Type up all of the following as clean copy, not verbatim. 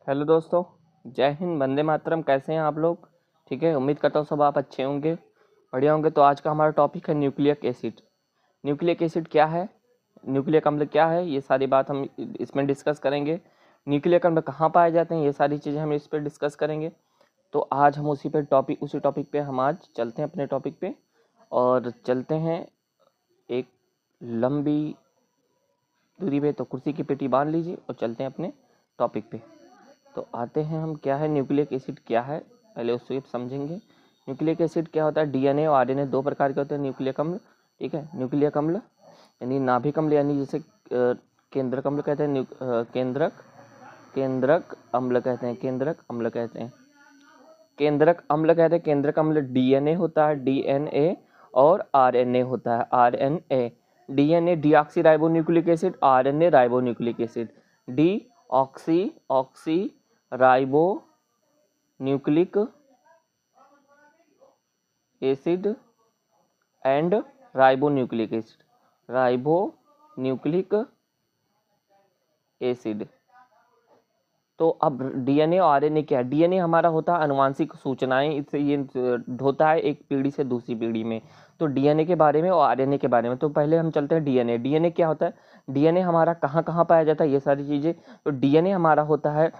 Hello दोस्तों, जय हिंद, वंदे मातरम। कैसे हैं आप लोग? ठीक है, उम्मीद करता हूँ सब आप अच्छे होंगे, बढ़िया होंगे। तो आज का हमारा टॉपिक है न्यूक्लिक एसिड। न्यूक्लिक एसिड क्या है, न्यूक्लिक अम्ल क्या है, ये सारी बात हम इसमें डिस्कस करेंगे। न्यूक्लिक अम्ल कहाँ पाए जाते हैं, ये सारी चीज़ें हम इस पर डिस्कस करेंगे। तो आज हम उसी टॉपिक पे हम आज चलते हैं अपने टॉपिक पे, और चलते हैं एक लंबी दूरी पे। तो कुर्सी की पेटी बांध लीजिए और चलते हैं अपने टॉपिक पे। तो आते हैं हम, क्या है न्यूक्लिक एसिड, क्या है पहले उसको समझेंगे। न्यूक्लिक एसिड क्या होता है? डीएनए और आरएनए दो प्रकार के होते हैं न्यूक्लिक अम्ल। ठीक है, न्यूक्लिक अम्ल यानी नाभिक अम्ल, यानी जिसे केंद्रक अम्ल कहते हैं, केंद्रक अम्ल कहते हैं, केंद्रक अम्ल कहते हैं, केंद्रक अम्ल कहते हैं। केंद्रक अम्ल डीएनए होता है, डीएनए, और आरएनए होता है, RNA. DNA deoxy ribo nucleic acid, RNA ribo nucleic acid. D oxy ribo nucleic acid and ribo nucleic acid, ribo nucleic acid. तो अब डीएनए और आरएनए क्या है? डीएनए हमारा होता है अनुवांशिक सूचनाएं, इससे ये होता है एक पीढ़ी से दूसरी पीढ़ी में। तो डीएनए के बारे में और आरएनए के बारे में, तो पहले हम चलते हैं डीएनए। डीएनए क्या होता है? डीएनए हमारा कहाँ कहाँ पाया जाता है, ये सारी चीजें। तो डीएनए हमारा होता है,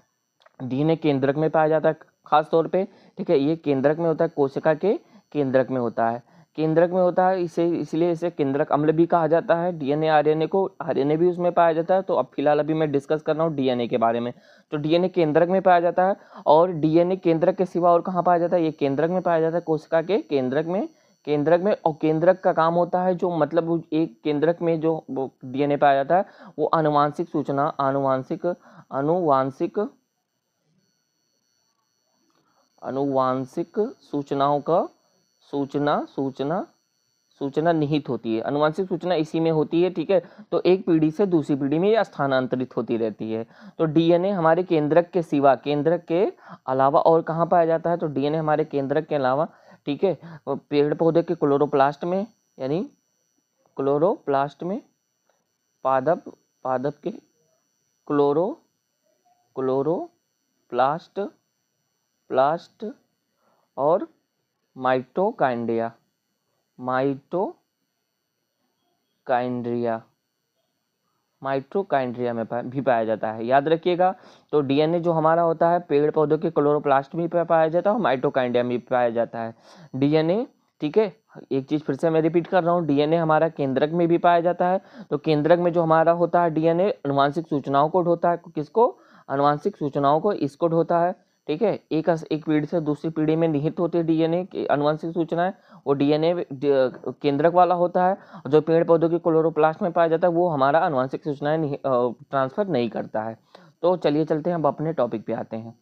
डीएनए केंद्रक में पाया जाता है खास तौर पे। ठीक है, ये केंद्रक में होता है, कोशिका के केंद्रक में होता है, केंद्रक में होता है। इसे इसलिए इसे केंद्रक अम्ल भी कहा जाता है। डीएनए आरएनए को, आरएनए भी उसमें पाया जाता है। तो अब फिलहाल अभी मैं डिस्कस कर रहा हूँ डीएनए के बारे में। तो डीएनए केंद्रक में पाया जाता है, और डीएनए केंद्रक के सिवा और कहाँ पाया जाता है? ये केंद्रक में पाया जाता है, कोशिका के केंद्रक में, केंद्रक में। और केंद्रक का काम होता है, जो मतलब एक केंद्रक में जो डीएनए पाया जाता है, वो आनुवांशिक सूचना, आनुवांशिक सूचनाओं का सूचना निहित होती है। आनुवांशिक सूचना इसी में होती है। ठीक है, तो एक पीढ़ी से दूसरी पीढ़ी में यह स्थानांतरित होती रहती है। तो डीएनए हमारे केंद्रक के सिवा, केंद्रक के अलावा और कहाँ पाया जाता है? तो डीएनए हमारे केंद्रक के अलावा, ठीक है, पेड़ पौधे के क्लोरोप्लास्ट में, यानी क्लोरोप्लास्ट में, पादप के क्लोरोप्लास्ट प्लास्ट, और माइटोकाइंड्रिया में भी पाया जाता है। याद रखिएगा। तो डीएनए जो हमारा होता है, पेड़ पौधों के क्लोरोप्लास्ट में पाया जाता है और माइटोकाइंड्रिया में पाया जाता है डीएनए। ठीक है, एक चीज फिर से मैं रिपीट कर रहा हूँ, डीएनए हमारा केंद्रक में भी पाया जाता है। तो केंद्रक में जो हमारा होता है डीएनए, अनुवांशिक सूचनाओं को ढोता है। किसको? अनुवांशिक सूचनाओं को, इसको ढोता है। ठीक है, एक पीढ़ी से दूसरी पीढ़ी में निहित होती है डीएनए की अनुवांशिक सूचनाएं। वो डीएनए केंद्रक वाला होता है। जो पेड़ पौधों के क्लोरोप्लास्ट में पाया जाता है, वो हमारा अनुवांशिक सूचनाएं ट्रांसफर नहीं करता है। तो चलिए चलते हैं, अब अपने टॉपिक पे आते हैं।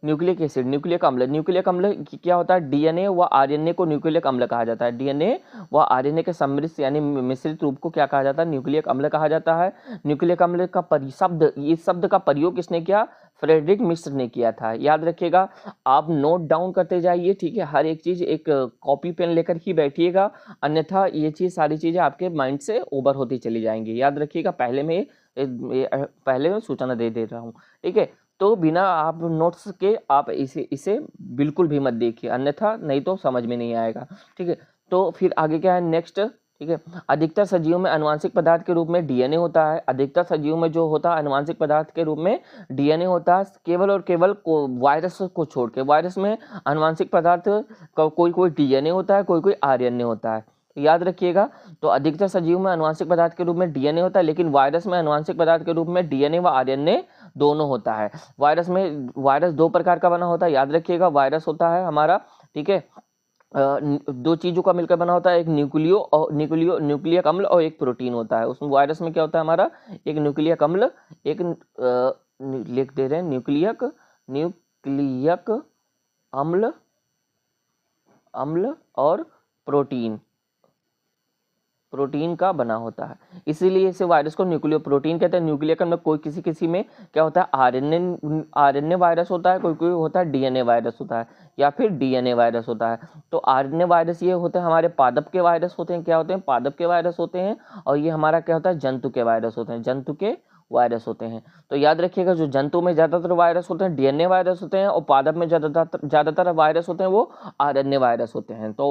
न्यूक्लिक एसिड, न्यूक्लिक अम्ल। न्यूक्लिक अम्ल क्या होता है? डीएनए व आरएनए को न्यूक्लिक अम्ल कहा जाता है। डीएनए व आरएनए के सम्मिश्रित यानी मिश्रित रूप को क्या कहा जाता है? न्यूक्लिक अम्ल कहा जाता है। न्यूक्लिक अम्ल का शब्द, इस शब्द का प्रयोग किसने किया? फ्रेडरिक मिश्र ने किया था। याद रखिएगा, आप नोट डाउन करते जाइए। ठीक है, हर एक चीज एक कॉपी पेन लेकर ही बैठिएगा, अन्यथा ये चीज, सारी चीजें आपके माइंड से ओवर होती चली जाएंगी। याद रखिएगा, पहले मैं सूचना दे रहा हूँ। ठीक है, तो बिना आप नोट्स के आप इसे बिल्कुल भी मत देखिए, अन्यथा नहीं तो समझ में नहीं आएगा। ठीक है, तो फिर आगे क्या है नेक्स्ट? ठीक है, अधिकतर सजीवों में आनुवांशिक पदार्थ के रूप में डीएनए होता है। अधिकतर सजीवों में जो होता है आनुवांशिक पदार्थ के रूप में डीएनए होता है, केवल और केवल वायरस को छोड़ के। वायरस में आनुवांशिक पदार्थ कोई डीएनए होता है, कोई आरएनए होता है। याद रखिएगा, तो अधिकतर सजीव में आनुवांशिक पदार्थ के रूप में डीएनए होता है, लेकिन वायरस में आनुवांशिक पदार्थ के रूप में डीएनए व आरएनए दोनों होता है। वायरस दो प्रकार का बना होता है। याद रखिएगा, वायरस होता है हमारा, ठीक है, दो चीजों का मिलकर बना होता है, एक न्यूक्लियक अम्ल और एक प्रोटीन होता है। उसमें वायरस में क्या होता है हमारा? एक न्यूक्लियक अम्ल, एक लिख दे रहे हैं न्यूक्लियक अम्ल और प्रोटीन का बना होता है। इसीलिए इसे वायरस को न्यूक्लियो प्रोटीन कहते हैं। न्यूक्लियक अम्ल कोई किसी में क्या होता है? आरएनए वायरस होता है, कोई होता है डीएनए वायरस होता है, या फिर डीएनए वायरस होता है। तो आरएनए वायरस ये होते हैं हमारे पादप के वायरस होते हैं। क्या होते हैं? पादप के वायरस होते हैं। और ये हमारा क्या होता है? जंतु के वायरस होते हैं, जंतु के वायरस होते हैं। तो याद रखिएगा, जो जंतु में ज़्यादातर वायरस होते हैं डीएनए वायरस होते हैं, और पादप में ज़्यादातर वायरस होते हैं वो आरएनए वायरस होते हैं। तो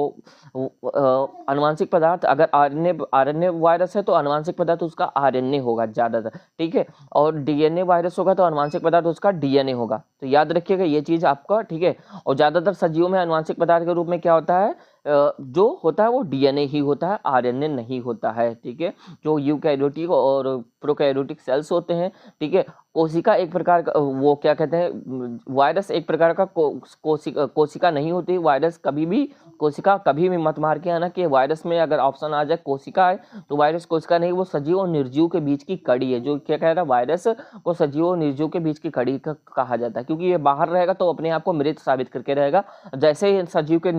आनुवांशिक पदार्थ अगर आरएनए वायरस है तो आनुवांशिक पदार्थ उसका आरएनए होगा ज़्यादातर, ठीक है। और डीएनए वायरस होगा तो आनुवांशिक पदार्थ उसका डीएनए होगा। तो याद रखिएगा ये चीज़ आपका, ठीक है। और ज़्यादातर सजीवों में आनुवांशिक पदार्थ के रूप में क्या होता है, जो होता है वो डीएनए ही होता है, आरएनए नहीं होता है, ठीक है। जो यूकैरियोटिक और प्रोकैरियोटिक सेल्स होते हैं, ठीक है, कोशिका एक प्रकार का, वो क्या कहते हैं, वायरस एक प्रकार का कोशिका नहीं होती। वायरस कभी भी, कोशिका कभी भी मत मार के आना कि वायरस में अगर ऑप्शन आ जाए कोशिका है तो वायरस कोशिका नहीं, वो सजीव और निर्जीव के बीच की कड़ी है। जो क्या कह रहा है, वायरस को सजीव और निर्जीव के बीच की कड़ी कहा जाता है, क्योंकि ये बाहर रहेगा तो अपने आप को मृत साबित करके रहेगा। जैसे ही सजीव के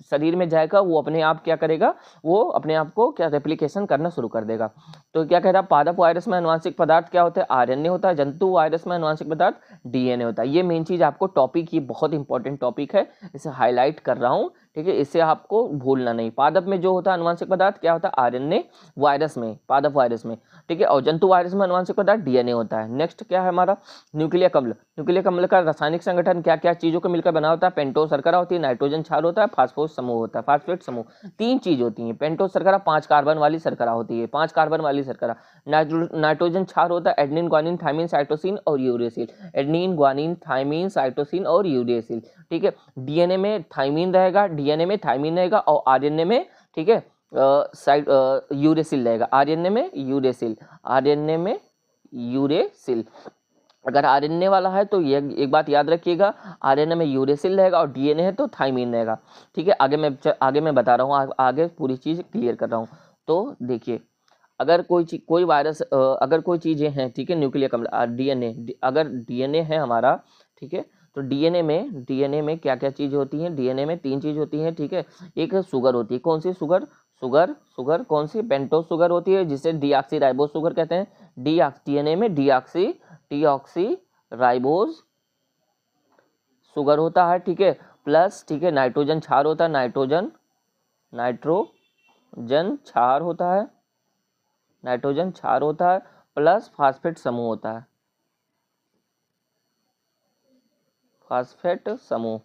शरीर में जाएगा वो अपने आप क्या करेगा, वो अपने आप को क्या रेप्लिकेशन करना शुरू कर देगा। तो क्या कह रहा है, पादप वायरस में आनुवांशिक पदार्थ क्या होता है, आरएनए होता है। जंतु वायरस में आनुवांशिक पदार्थ डीएनए होता है। ये मेन चीज आपको टॉपिक, ये बहुत इंपॉर्टेंट टॉपिक है, इसे हाईलाइट कर रहा हूँ, ठीक है। इसे आपको भूलना नहीं। पादप में जो होता है आनुवांशिक पदार्थ क्या होता है, आरएनए वायरस में, पादप वायरस में, ठीक है। और जंतु वायरस में आनुवांशिक पदार्थ डीएनए होता है। नेक्स्ट क्या है हमारा, न्यूक्लियक अम्ल। न्यूक्लियक अम्ल का रासायनिक संगठन क्या क्या चीजों को मिलकर बना होता है, पेंटोस शर्करा होती है, नाइट्रोजन क्षार होता है, फास्फोरस समूह होता है, फास्फेट समूह। 3 चीज होती है। पेंटोस शर्करा 5 कार्बन वाली शर्करा होती है, 5 कार्बन वाली शर्करा। नाइट्रोजन क्षार होता है एडेनिन, ग्वानिन, थायमिन, साइटोसिन और uracil. Adenine, guanine, thymine, cytosine और यूरेसिल, ठीक है। डीएनए में थायमिन रहेगा, डीएनए में थायमिन रहेगा, और आरएनए में, ठीक है, यूरेसिल रहेगा। आरएनए में यूरेसिल, आरएनए में यूरेसिल। अगर आरएनए वाला है तो ये एक बात याद रखिएगा, आरएनए में यूरेसिल रहेगा, और डीएनए है तो थायमिन रहेगा, ठीक है। आगे मैं बता रहा हूँ, आगे पूरी चीज क्लियर कर रहा हूँ। तो देखिए, अगर कोई वायरस, अगर कोई चीजें हैं, ठीक है, न्यूक्लियक अम्ल, डीएनए, अगर डीएनए है हमारा, ठीक है, तो डीएनए में क्या क्या चीज होती है, डीएनए में 3 चीज होती है, ठीक है। एक शुगर होती है, कौन सी शुगर, शुगर कौन सी, पेंटोस शुगर होती है, जिसे डीऑक्सी राइबोज शुगर कहते हैं। डीएनए में डीऑक्सी राइबोज शुगर होता है, ठीक है। प्लस, ठीक है, नाइट्रोजन क्षार होता है, नाइट्रोजन क्षार होता है, नाइट्रोजन क्षार होता है, प्लस फास्फेट समूह होता है, फास्फेट समूह,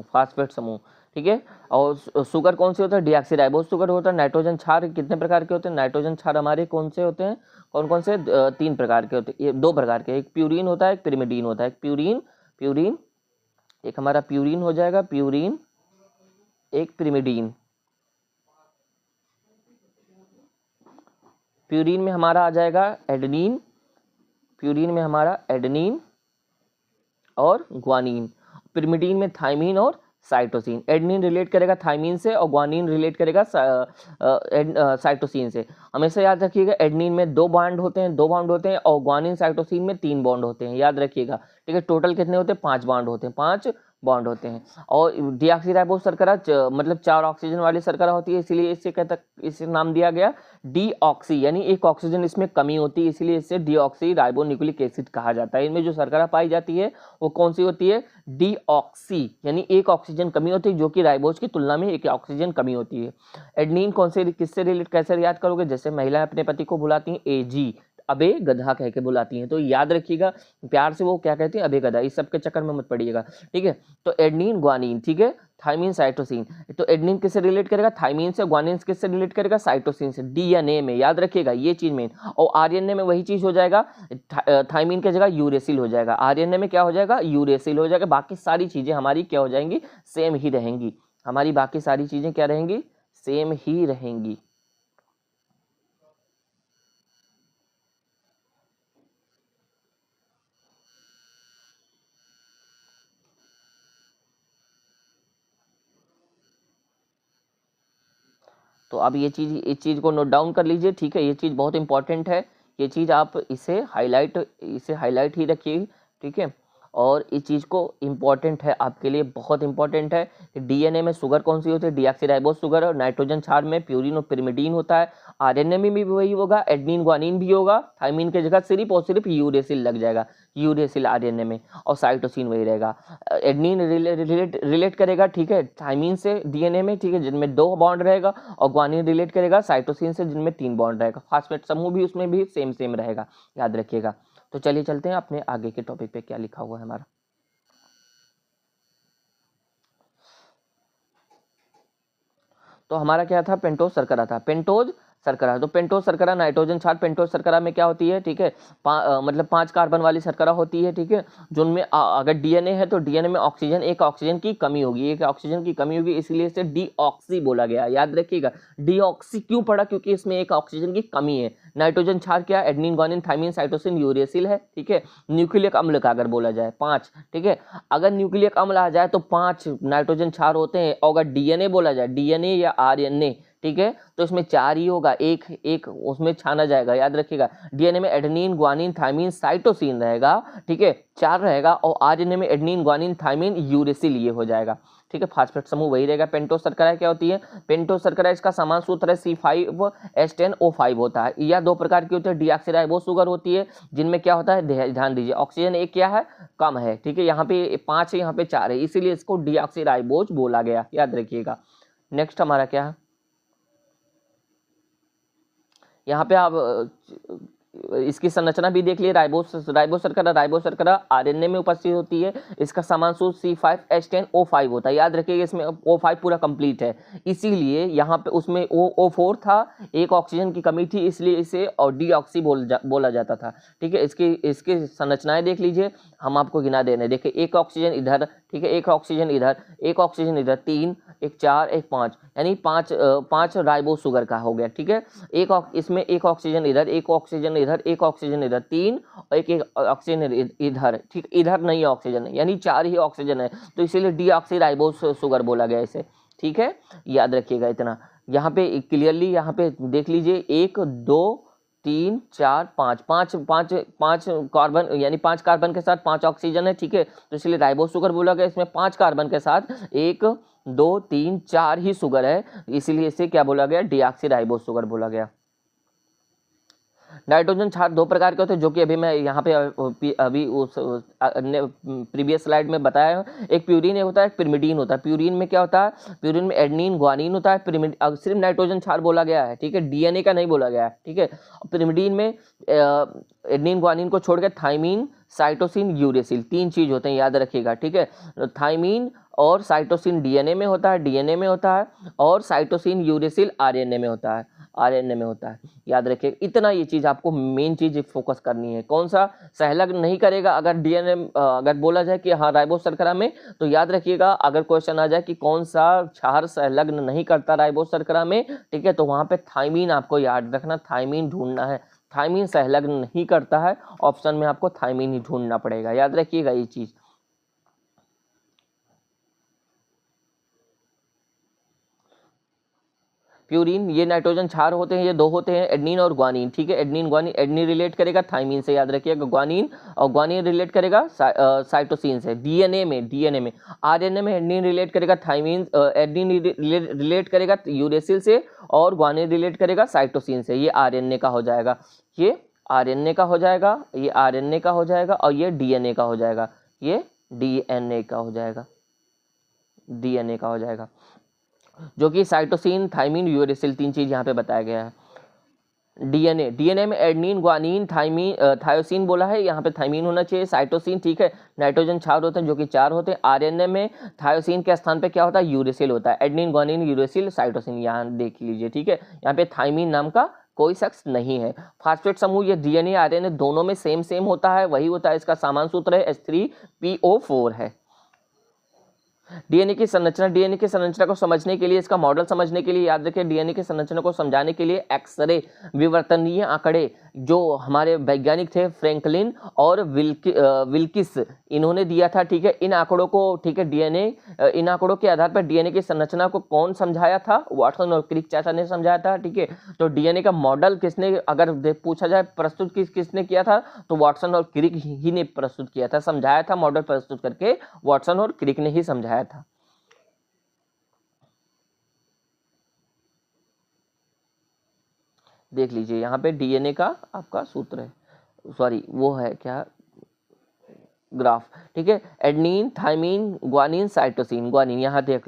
फास्फेट समूह, ठीक है। और शुगर कौन सी होता है, डीऑक्सीराइबोज शुगर होता है। नाइट्रोजन क्षार कितने प्रकार के होते हैं, नाइट्रोजन क्षार हमारे कौन से होते हैं, कौन कौन से, 3 प्रकार के होते हैं, ये 2 प्रकार के, एक प्यूरिन होता है, एक पिरिमिडीन होता है। प्यूरिन एक हमारा प्यूरिन हो जाएगा, प्यूरिन, एक पिरिमिडीन। प्यूरिन में हमारा आ जाएगा एडेनिन, प्यूरिन में हमारा एडेनिन और ग्वानिन। पिरिमिडीन में थायमिन और साइटोसिन। एडेनिन रिलेट करेगा थायमिन से और ग्वानिन रिलेट करेगा साइटोसिन से। हमेशा याद रखिएगा, एडेनिन में 2 बॉन्ड होते हैं, और ग्वानिन साइटोसिन में 3 बॉन्ड होते हैं, याद रखिएगा, ठीक है। टोटल कितने होते हैं, 5 बॉन्ड होते हैं, 5 बॉन्ड होते हैं। और डीऑक्सीराइबोज शर्करा मतलब 4 ऑक्सीजन वाली शर्करा होती है, इसलिए इसे नाम दिया गया डीऑक्सी, यानी एक ऑक्सीजन इसमें कमी होती है, इसलिए इसे डीऑक्सीराइबो न्यूक्लिक एसिड कहा जाता है। इनमें जो शर्करा पाई जाती है वो कौन सी होती है, डीऑक्सी, यानी एक ऑक्सीजन कमी होती है, जो कि राइबोज की तुलना में एक ऑक्सीजन कमी होती है। एडेनिन कौन से, किससे रिलेट, कैसे याद करोगे, जैसे महिलाएं अपने पति को बुलाती हैं एजी, अबे गधा कह के बुलाती हैं, तो याद रखिएगा प्यार से वो क्या कहती हैं, अबे गधा। इस सब के चक्कर में मत पड़िएगा, ठीक है। तो एडेनिन, ग्वानिन, ठीक है, थायमिन, साइटोसिन। तो एडेनिन किससे रिलेट करेगा, थायमिन से। ग्वानिन किससे रिलेट करेगा, साइटोसिन से। डीएनए में याद रखिएगा ये चीज मेन। और आरएनए में वही चीज हो जाएगा, थायमिन की जगह यूरेसिल हो जाएगा, आरएनए में क्या हो जाएगा, यूरेसिल हो जाएगा। बाकी सारी चीजें हमारी क्या हो जाएंगी, सेम ही रहेंगी, हमारी बाकी सारी चीजें क्या रहेंगी, सेम ही रहेंगी। तो अब ये चीज, इस चीज को नोट डाउन कर लीजिए, ठीक है। ये चीज बहुत इंपॉर्टेंट है, ये चीज आप इसे हाईलाइट ही रखिए, ठीक है। और इस चीज को इंपॉर्टेंट है आपके लिए, बहुत इंपॉर्टेंट है। डीएनए में शुगर कौन सी होती है, डीऑक्सीराइबोज शुगर। और नाइट्रोजन क्षार में प्यूरिन और पिरिमिडीन होता है। आरएनए में भी वही होगा, एडेनिन, ग्वानिन भी होगा। थायमिन की जगह सिर्फ और सिर्फ यूरेसिल लग जाएगा। यूरेसिल आरएनए में, और साइटोसिन वही रहेगा। एडेनिन रिलेट करेगा, ठीक है, थाइमिन से डीएनए में, ठीक है, जिनमें 2 बॉन्ड रहेगा, और ग्वानिन रिलेट करेगा साइटोसिन से, जिनमें 3 बॉन्ड रहेगा। फास्फेट समूह भी उसमें भी सेम रहेगा, याद रखिएगा। तो चलिए चलते हैं अपने आगे के टॉपिक पे, क्या लिखा हुआ है हमारा। तो हमारा क्या था, पेंटोज शर्करा था, पेंटोज शर्करा। तो पेंटोज शर्करा नाइट्रोजन क्षार, पेंटोज शर्करा में क्या होती है, ठीक है, मतलब 5 कार्बन वाली शर्करा होती है, ठीक है, जो उनमें अगर डीएनए है तो डीएनए में एक ऑक्सीजन की कमी होगी, इसलिए इसे डीऑक्सी बोला गया, याद रखिएगा। डीऑक्सी क्यों पड़ा, क्योंकि इसमें एक ऑक्सीजन की कमी है। नाइट्रोजन क्षार क्या, adenine, guanine, thymine, cytosine, uracil है, ठीक है। न्यूक्लियक अम्ल का अगर बोला जाए 5, ठीक है, अगर न्यूक्लियक अम्ल आ जाए तो 5 नाइट्रोजन क्षार होते हैं, और अगर डीएनए बोला जाए, डीएनए या आरएनए, ठीक है, तो इसमें 4 ही होगा, एक उसमें छाना जाएगा, याद रखिएगा। डीएनए में एडेनिन, ग्वानिन, थाइमिन, साइटोसिन रहेगा, ठीक है, 4 रहेगा, और आरएनए में एडेनिन, ग्वानिन, थाइमिन, यूरेसिल ये हो जाएगा, ठीक है। फास्फेट समूह वही रहेगा। पेंटोज शर्करा क्या होती है, पेंटोज शर्करा इसका समान सूत्र है C5H10O5 होता है। यह 2 प्रकार की होती है, डीऑक्सीराइबोज शुगर होती है, जिनमें क्या होता है, ध्यान दीजिए, ऑक्सीजन एक क्या है, कम है, ठीक है, यहाँ पे 5 है, यहाँ पे 4 है, इसीलिए इसको डीऑक्सीराइबोज बोला गया, याद रखिएगा। नेक्स्ट हमारा क्या है, यहाँ पे आप इसकी संरचना भी देख लिए। राइबोस शर्करा आरएनए में उपस्थित होती है। इसका समान सूत्र C5H10O5 होता है, याद रखिएगा, इसमें O5 पूरा कंप्लीट है, इसीलिए यहाँ पे उसमें O4 था, एक ऑक्सीजन की कमी थी, इसलिए इसे और डीऑक्सी बोला जाता था, ठीक है। इसकी संरचनाएं देख लीजिए, हम आपको गिना दे रहे हैं, देखिए, एक ऑक्सीजन इधर, ठीक है, एक ऑक्सीजन इधर, एक ऑक्सीजन इधर, 3, एक 4, एक 5, यानी 5 राइबोस शुगर का हो गया, ठीक है। इसमें एक ऑक्सीजन इधर, एक ऑक्सीजन इधर, एक ऑक्सीजन इधर, 3, और एक ऑक्सीजन इधर, ठीक, इधर नहीं ऑक्सीजन है, यानी 4 ही ऑक्सीजन है, तो इसीलिए डीऑक्सीराइबोस शुगर बोला गया इसे, ठीक है, याद रखिएगा इतना। यहाँ पे क्लियरली यहाँ पे देख लीजिए, 1 2 3 4 5 5 5 5 कार्बन, यानी 5 कार्बन के साथ 5 ऑक्सीजन है, ठीक है, तो इसलिए राइबोस शुगर बोला गया। इसमें 5 कार्बन के साथ 1 2 3 4 ही शुगर है, इसीलिए इसे क्या बोला गया, डीऑक्सीराइबोस शुगर बोला गया। नाइट्रोजन क्षार 2 प्रकार के होते हैं, जो कि अभी मैं यहाँ पे अभी उस प्रीवियस स्लाइड में बताया है। एक प्यूरिन होता है, एक पिरिमिडीन होता है। प्यूरिन में क्या होता है, प्यूरिन में एडेनिन, ग्वानिन होता है। सिर्फ नाइट्रोजन क्षार बोला गया है, ठीक है, डीएनए का नहीं बोला गया है, ठीक है। पिरिमिडीन में एडेनिन, ग्वानिन को छोड़कर थाइमिन, साइटोसिन, यूरेसिल 3 चीज होते हैं, याद रखिएगा, ठीक है। थाइमिन और साइटोसिन डीएनए में होता है, और साइटोसिन, यूरेसिल आरएनए में होता है, याद रखिए। इतना ये चीज आपको मेन चीज फोकस करनी है। कौन सा सहलग्न नहीं करेगा, अगर डीएनए अगर बोला जाए कि हाँ राइबोस शर्करा में, तो याद रखिएगा, अगर क्वेश्चन आ जाए कि कौन सा क्षार सहलग्न नहीं करता राइबोस शर्करा में, ठीक है, तो वहां पे थाइमिन आपको याद रखना, थाइमिन ढूंढना है। थाइमिन सहलग्न नहीं करता है, ऑप्शन में आपको थाइमिन ही ढूंढना पड़ेगा, याद रखिएगा ये चीज। प्यूरिन, ये नाइट्रोजन क्षार होते हैं, ये 2 होते हैं, एडेनिन और ग्वानिन, ठीक है। एडेनिन ग्वानिन, एडेनिन रिलेट करेगा थाइमिन से, याद रखिएगा, ग्वानिन, और ग्वानिन रिलेट करेगा साइटोसिन से। डीएनए में आरएनए में एडेनिन रिलेट करेगा थाइमिन, एडेनिन रिलेट करेगा यूरेसिल से, और ग्वानिन रिलेट करेगा साइटोसिन से। ये आरएनए का हो जाएगा, ये आरएनए का हो जाएगा, ये आरएनए का हो जाएगा, और ये डीएनए का हो जाएगा, ये डीएनए का हो जाएगा, डीएनए का हो जाएगा, जो कि साइटोसिन, थाइमिन, यूरेसिल 3 चीज यहाँ पे बताया गया है। डीएनए में एडेनिन, ग्वानिन, थायोसिन बोला है, यहाँ पे थाइमिन होना चाहिए, साइटोसिन, ठीक है, नाइट्रोजन क्षार होते हैं, जो कि 4 होते हैं। आरएनए में थायोसिन के स्थान पे क्या होता है, यूरेसिल होता है। एडेनिन, ग्वानिन, यूरेसिल, साइटोसिन, यहाँ देख लीजिए, ठीक है, यहाँ पे थाइमिन नाम का कोई शख्स नहीं है। फास्फेट समूह ये डीएनए आरएनए दोनों में सेम होता है, वही होता है, इसका समान सूत्र है H3PO4 है। डीएनए की संरचना को समझने के लिए, इसका मॉडल समझने के लिए, याद रखिए, डीएनए की संरचना को समझाने के लिए एक्सरे विवर्तनीय आंकड़े जो हमारे वैज्ञानिक थे फ्रैंकलिन और विल्किस, इन्होंने दिया था, ठीक है। इन आंकड़ों को, ठीक है, इन आंकड़ों के आधार पर डीएनए की संरचना को कौन समझाया था, वाटसन और क्रिक चाचा ने समझाया था, ठीक है। तो डीएनए का मॉडल किसने, अगर पूछा जाए प्रस्तुत किसने किया था, तो वाटसन और क्रिक ही ने प्रस्तुत किया था, समझाया था, मॉडल प्रस्तुत करके वाटसन और क्रिक ने ही समझाया था। देख लीजिए, यहाँ पे डीएनए का आपका सूत्र है, सॉरी वो है क्या, ग्राफ, ठीक है। एडनीन, थाइमीन, ग्वानिन, साइटोसिन, ग्वानिन, यहाँ देख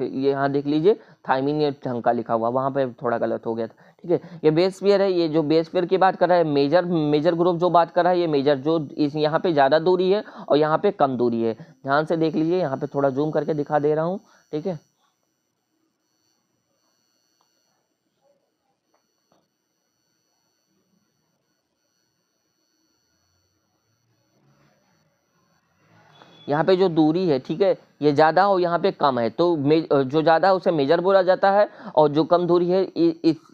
लीजिए थाइमीन ये ढंग का लिखा हुआ, वहाँ पे थोड़ा गलत हो गया था, ठीक है। ये बेस पेयर है, ये जो बेस पेयर की बात कर रहा है, मेजर ग्रुप जो बात कर रहा है, ये मेजर जो इस यहाँ पे ज़्यादा दूरी है और यहाँ पे कम दूरी है, ध्यान से देख लीजिए, यहाँ पे थोड़ा जूम करके दिखा दे रहा हूँ, ठीक है। यहाँ पे जो दूरी है, ठीक है, ये ज़्यादा और यहाँ पे कम है, तो जो ज़्यादा है उसे मेजर बोला जाता है, और जो कम दूरी है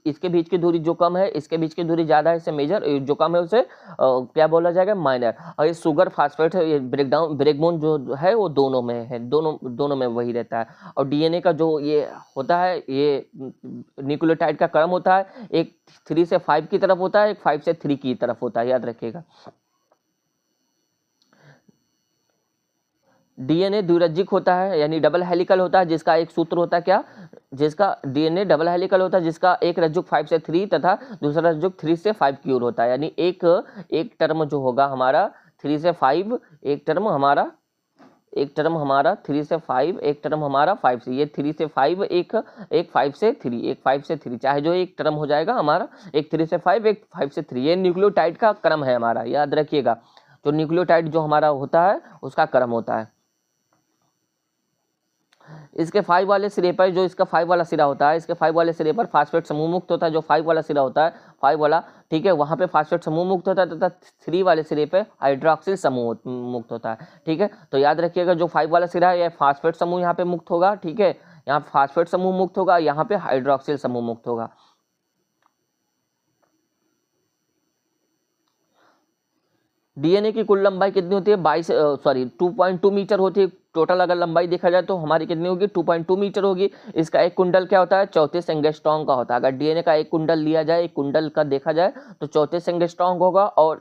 इसके बीच की दूरी जो कम है, इसके बीच की दूरी ज़्यादा है, इसे मेजर, जो कम है उसे क्या बोला जाएगा, माइनर। और ये शुगर फास्फेट है, ये ब्रेकबोन जो है वो दोनों में है, दोनों में वही रहता है। और डीएनए का जो ये होता है, ये न्यूक्लियोटाइड का क्रम होता है, एक 3 से 5 की तरफ होता है, एक 5 से 3 की तरफ होता है, याद रखिएगा। डीएनए द्विरज्जिक होता है, यानी डबल हेलिकल होता है, जिसका एक सूत्र होता है क्या, जिसका डीएनए डबल हेलिकल होता है, जिसका एक रज्जुक 5 से 3 तथा दूसरा रज्जुक 3 से 5 की ओर होता है, यानी एक टर्म जो होगा हमारा 3 से 5, एक टर्म हमारा 3 से 5, एक टर्म हमारा 5 से, ये 3 से 5, एक 5 से 3, एक 5 से 3, चाहे जो एक टर्म हो जाएगा हमारा, एक 3 से 5, एक 5 से 3, ये न्यूक्लियोटाइड का क्रम है हमारा, याद रखिएगा। जो न्यूक्लियोटाइड जो हमारा होता है उसका क्रम होता है। इसके 5 वाले सिरे पर, जो इसका 5 वाला सिरा होता है, इसके 5 वाले सिरे पर फास्फेट समूह मुक्त होता है, जो 5 वाला सिरा होता है, 5 वाला, ठीक है, वहाँ पे फास्फेट समूह मुक्त होता है, तथा 3 वाले सिरे पे हाइड्रोक्सिल समूह मुक्त होता है, ठीक है। तो याद रखिएगा जो 5 वाला सिरा है, यह फास्फेट समूह यहाँ पे मुक्त होगा, ठीक है, यहाँ फास्फेट समूह मुक्त होगा, यहाँ पे हाइड्रोक्सिल समूह मुक्त होगा। डीएनए की कुल लंबाई कितनी होती है, 2.2 मीटर होती है टोटल। अगर लंबाई देखा जाए तो हमारी कितनी होगी, 2.2 मीटर होगी। इसका एक कुंडल क्या होता है, 34 एंगस्ट्रॉम का होता है। अगर डीएनए का एक कुंडल लिया जाए, एक कुंडल का देखा जाए तो 34 एंगस्ट्रॉम होगा, और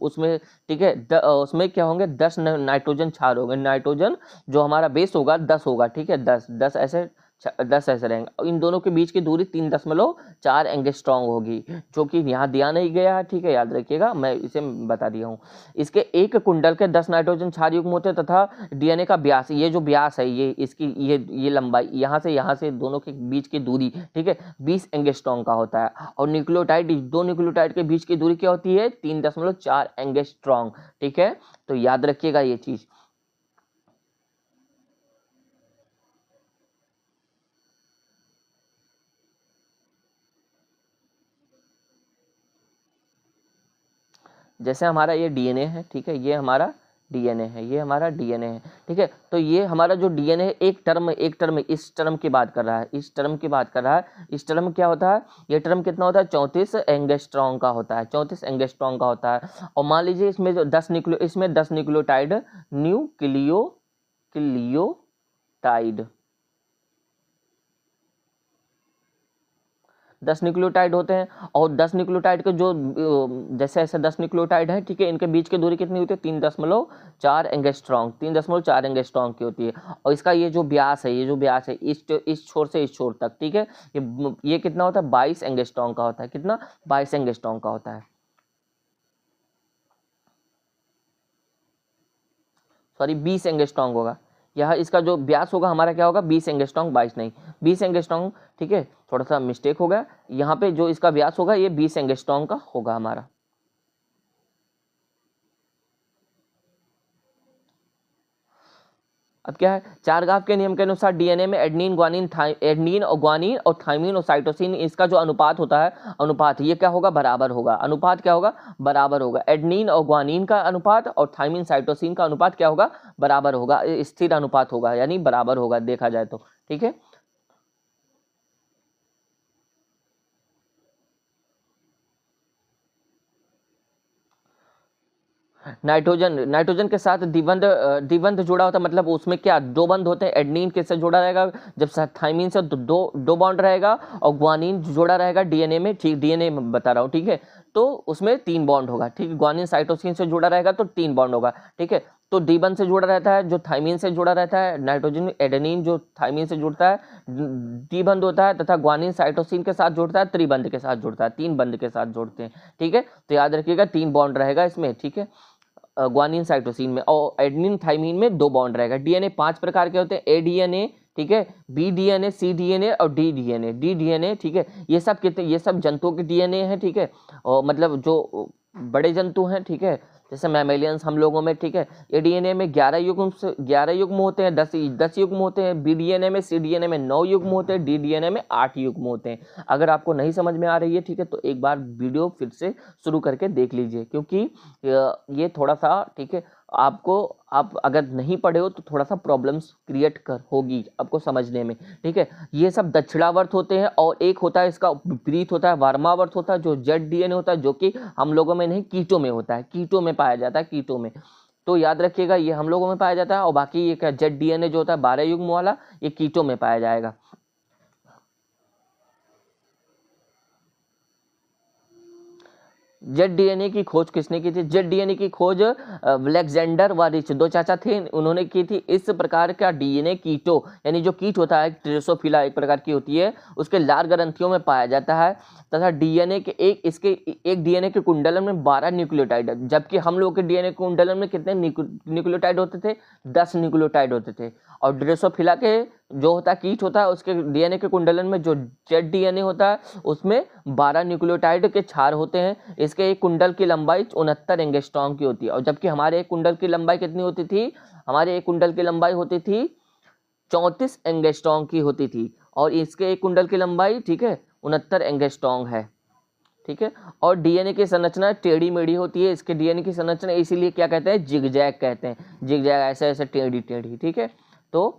उसमें, ठीक है, उसमें क्या होंगे, 10 नाइट्रोजन क्षार होंगे। नाइट्रोजन जो हमारा बेस होगा 10 होगा, ठीक है, 10 ऐसे रहेंगे। इन दोनों के बीच की दूरी 3.4 एंगस्ट्रॉम होगी, जो कि यहाँ दिया नहीं गया है, ठीक है, याद रखिएगा, मैं इसे बता दिया हूँ। इसके एक कुंडल के 10 नाइट्रोजन क्षार युग्म होते हैं, तथा डीएनए का व्यास, ये जो व्यास है, ये इसकी ये लंबाई, यहाँ से दोनों के बीच की दूरी, ठीक है, 20 एंगस्ट्रॉम का होता है। और न्यूक्लियोटाइड, दो न्यूक्लियोटाइड के बीच की दूरी क्या होती है, 3.4 एंगस्ट्रॉम, ठीक है। तो याद रखिएगा ये चीज। जैसे हमारा ये डीएनए है, ठीक है, ये हमारा डीएनए है, ये हमारा डीएनए है, ठीक है। तो ये हमारा जो डीएनए है, एक टर्म इस टर्म की बात कर रहा है, इस टर्म की बात कर रहा है। इस टर्म क्या होता है, ये टर्म कितना होता है, 34 एंगस्ट्रॉम का होता है, 34 एंगस्ट्रॉम का होता है। और मान लीजिए इसमें जो 10 न्यूक्लियोटाइड, न्यूक्लियोटाइड 10 न्यूक्लियोटाइड होते हैं, और 10 न्यूक्लियोटाइड के जो जैसे ऐसे 10 न्यूक्लियोटाइड हैं, ठीक है, इनके बीच की दूरी कितनी होती है, 3.4 एंगस्ट्रॉम, 3.4 एंगस्ट्रॉम की होती है। और इसका ये जो व्यास है, इस छोर से इस छोर तक, ठीक है, ये कितना होता है, 22 एंगस्ट्रॉम का होता है। कितना, 22 एंगस्ट्रॉम का होता है, सॉरी 20 एंगस्ट्रॉम होगा। यह इसका जो व्यास होगा हमारा क्या होगा, 20 एंगस्ट्रॉम, 22 नहीं, 20 एंगस्ट्रॉम, ठीक है, थोड़ा सा मिस्टेक हो गया। यहाँ पे जो इसका व्यास होगा ये 20 एंगस्ट्रॉम का होगा हमारा। अब क्या है, चारगाफ के नियम के अनुसार डीएनए में एडनीन और ग्वानिन और थाइमीन और साइटोसिन, इसका जो अनुपात होता है, ये क्या होगा, बराबर होगा। अनुपात क्या होगा, बराबर होगा। एडनीन और ग्वानिन का अनुपात और थाइमीन साइटोसिन का अनुपात क्या होगा, बराबर होगा, स्थिर अनुपात होगा, यानी बराबर होगा देखा जाए तो, ठीक है। नाइट्रोजन के साथ द्विबंध जुड़ा होता है, मतलब उसमें क्या, दो बंध होते हैं। एडनीन किससे जुड़ा रहेगा, जब थाइमीन से दो बॉन्ड रहेगा, और ग्वानिन जुड़ा रहेगा डीएनए में, ठीक, डीएनए में बता रहा हूँ, ठीक है, तो उसमें 3 बॉन्ड होगा, ठीक है। ग्वानिन साइटोसिन से जुड़ा रहेगा तो 3 बॉन्ड होगा, ठीक है। तो द्विबंध से जुड़ा रहता है जो थाइमीन से जुड़ा रहता है, नाइट्रोजन एडेनिन जो थाइमीन से जुड़ता है द्विबंध होता है, तथा ग्वानिन साइटोसिन के साथ जुड़ता है, त्रिबंध के साथ जुड़ता है, 3 बंध के साथ जुड़ते हैं, ठीक है। तो याद रखिएगा 3 बॉन्ड रहेगा इसमें, ठीक है। ग्वानिन साइटोसिन में, और एडेनिन थाइमिन में 2 बॉन्ड रहेगा। डीएनए 5 प्रकार के होते हैं, ए डीएनए, ठीक है, बी डीएनए, सी डीएनए और डी डीएनए। डी डीएनए, ठीक है, ये सब कितने, ये सब जंतुओं के डीएनए हैं, ठीक है, और मतलब जो बड़े जंतु हैं, ठीक है, जैसे मैमेलियंस, हम लोगों में, ठीक है, ये डीएनए में 11 युग्म होते हैं, 10 युग्म होते हैं। बी डीएनए में, सी डीएनए में 9 युग्म होते हैं, डी डीएनए में 8 युग्म होते हैं। अगर आपको नहीं समझ में आ रही है, ठीक है, तो एक बार वीडियो फिर से शुरू करके देख लीजिए, क्योंकि ये थोड़ा सा, ठीक है, आपको, आप अगर नहीं पढ़े हो तो थोड़ा सा प्रॉब्लम्स क्रिएट होगी आपको समझने में, ठीक है। ये सब दक्षिणावर्त होते हैं, और एक होता है इसका विपरीत होता है, वार्मावर्त होता है, जो जेड डीएनए होता है, जो कि हम लोगों में नहीं, कीटों में होता है, कीटों में पाया जाता है, कीटों में। तो याद रखिएगा, ये हम लोगों में पाया जाता है, और बाकी ये क्या जेड डीएनए जो होता है 12 युग्म वाला, ये कीटों में पाया जाएगा। जेड डीएनए की खोज किसने की थी? जेड डीएनए की खोज अलेक्जेंडर व रिच, 2 चाचा थे, उन्होंने की थी। इस प्रकार का डीएनए कीटो, यानी जो कीट होता है, ड्रोसोफिला एक प्रकार की होती है, उसके लार ग्रंथियों में पाया जाता है, तथा डीएनए के एक डीएनए के कुंडलन में 12 न्यूक्लियोटाइड है, जबकि हम लोग के डीएनए कुंडलन में कितने न्यूक्लियोटाइड होते थे? 10 न्यूक्लियोटाइड होते थे। और ड्रोसोफिला के जो होता है, कीट होता है, उसके डीएनए के कुंडलन में जो जेड डीएनए होता है, उसमें 12 न्यूक्लियोटाइड के क्षार होते हैं। इसके एक कुंडल की लंबाई 69 एंगस्ट्रॉम की होती है, और जबकि हमारे एक कुंडल की लंबाई कितनी होती थी? हमारे एक कुंडल की लंबाई होती थी 34 एंगस्ट्रॉम की होती थी, और इसके एक कुंडल की लंबाई, ठीक है, 69 एंगस्ट्रॉम है, ठीक है। और डीएनए की संरचना टेढ़ी मेढ़ी होती है, इसके डीएनए की संरचना इसीलिए क्या कहते हैं? जिगजैग कहते हैं, जिगजैग, ऐसे ऐसे टेढ़ी टेढ़ी, ठीक है। तो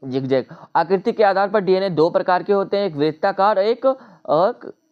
जिगजैग। आकृति के आधार पर डीएनए 2 प्रकार के होते हैं, एक वृत्ताकार,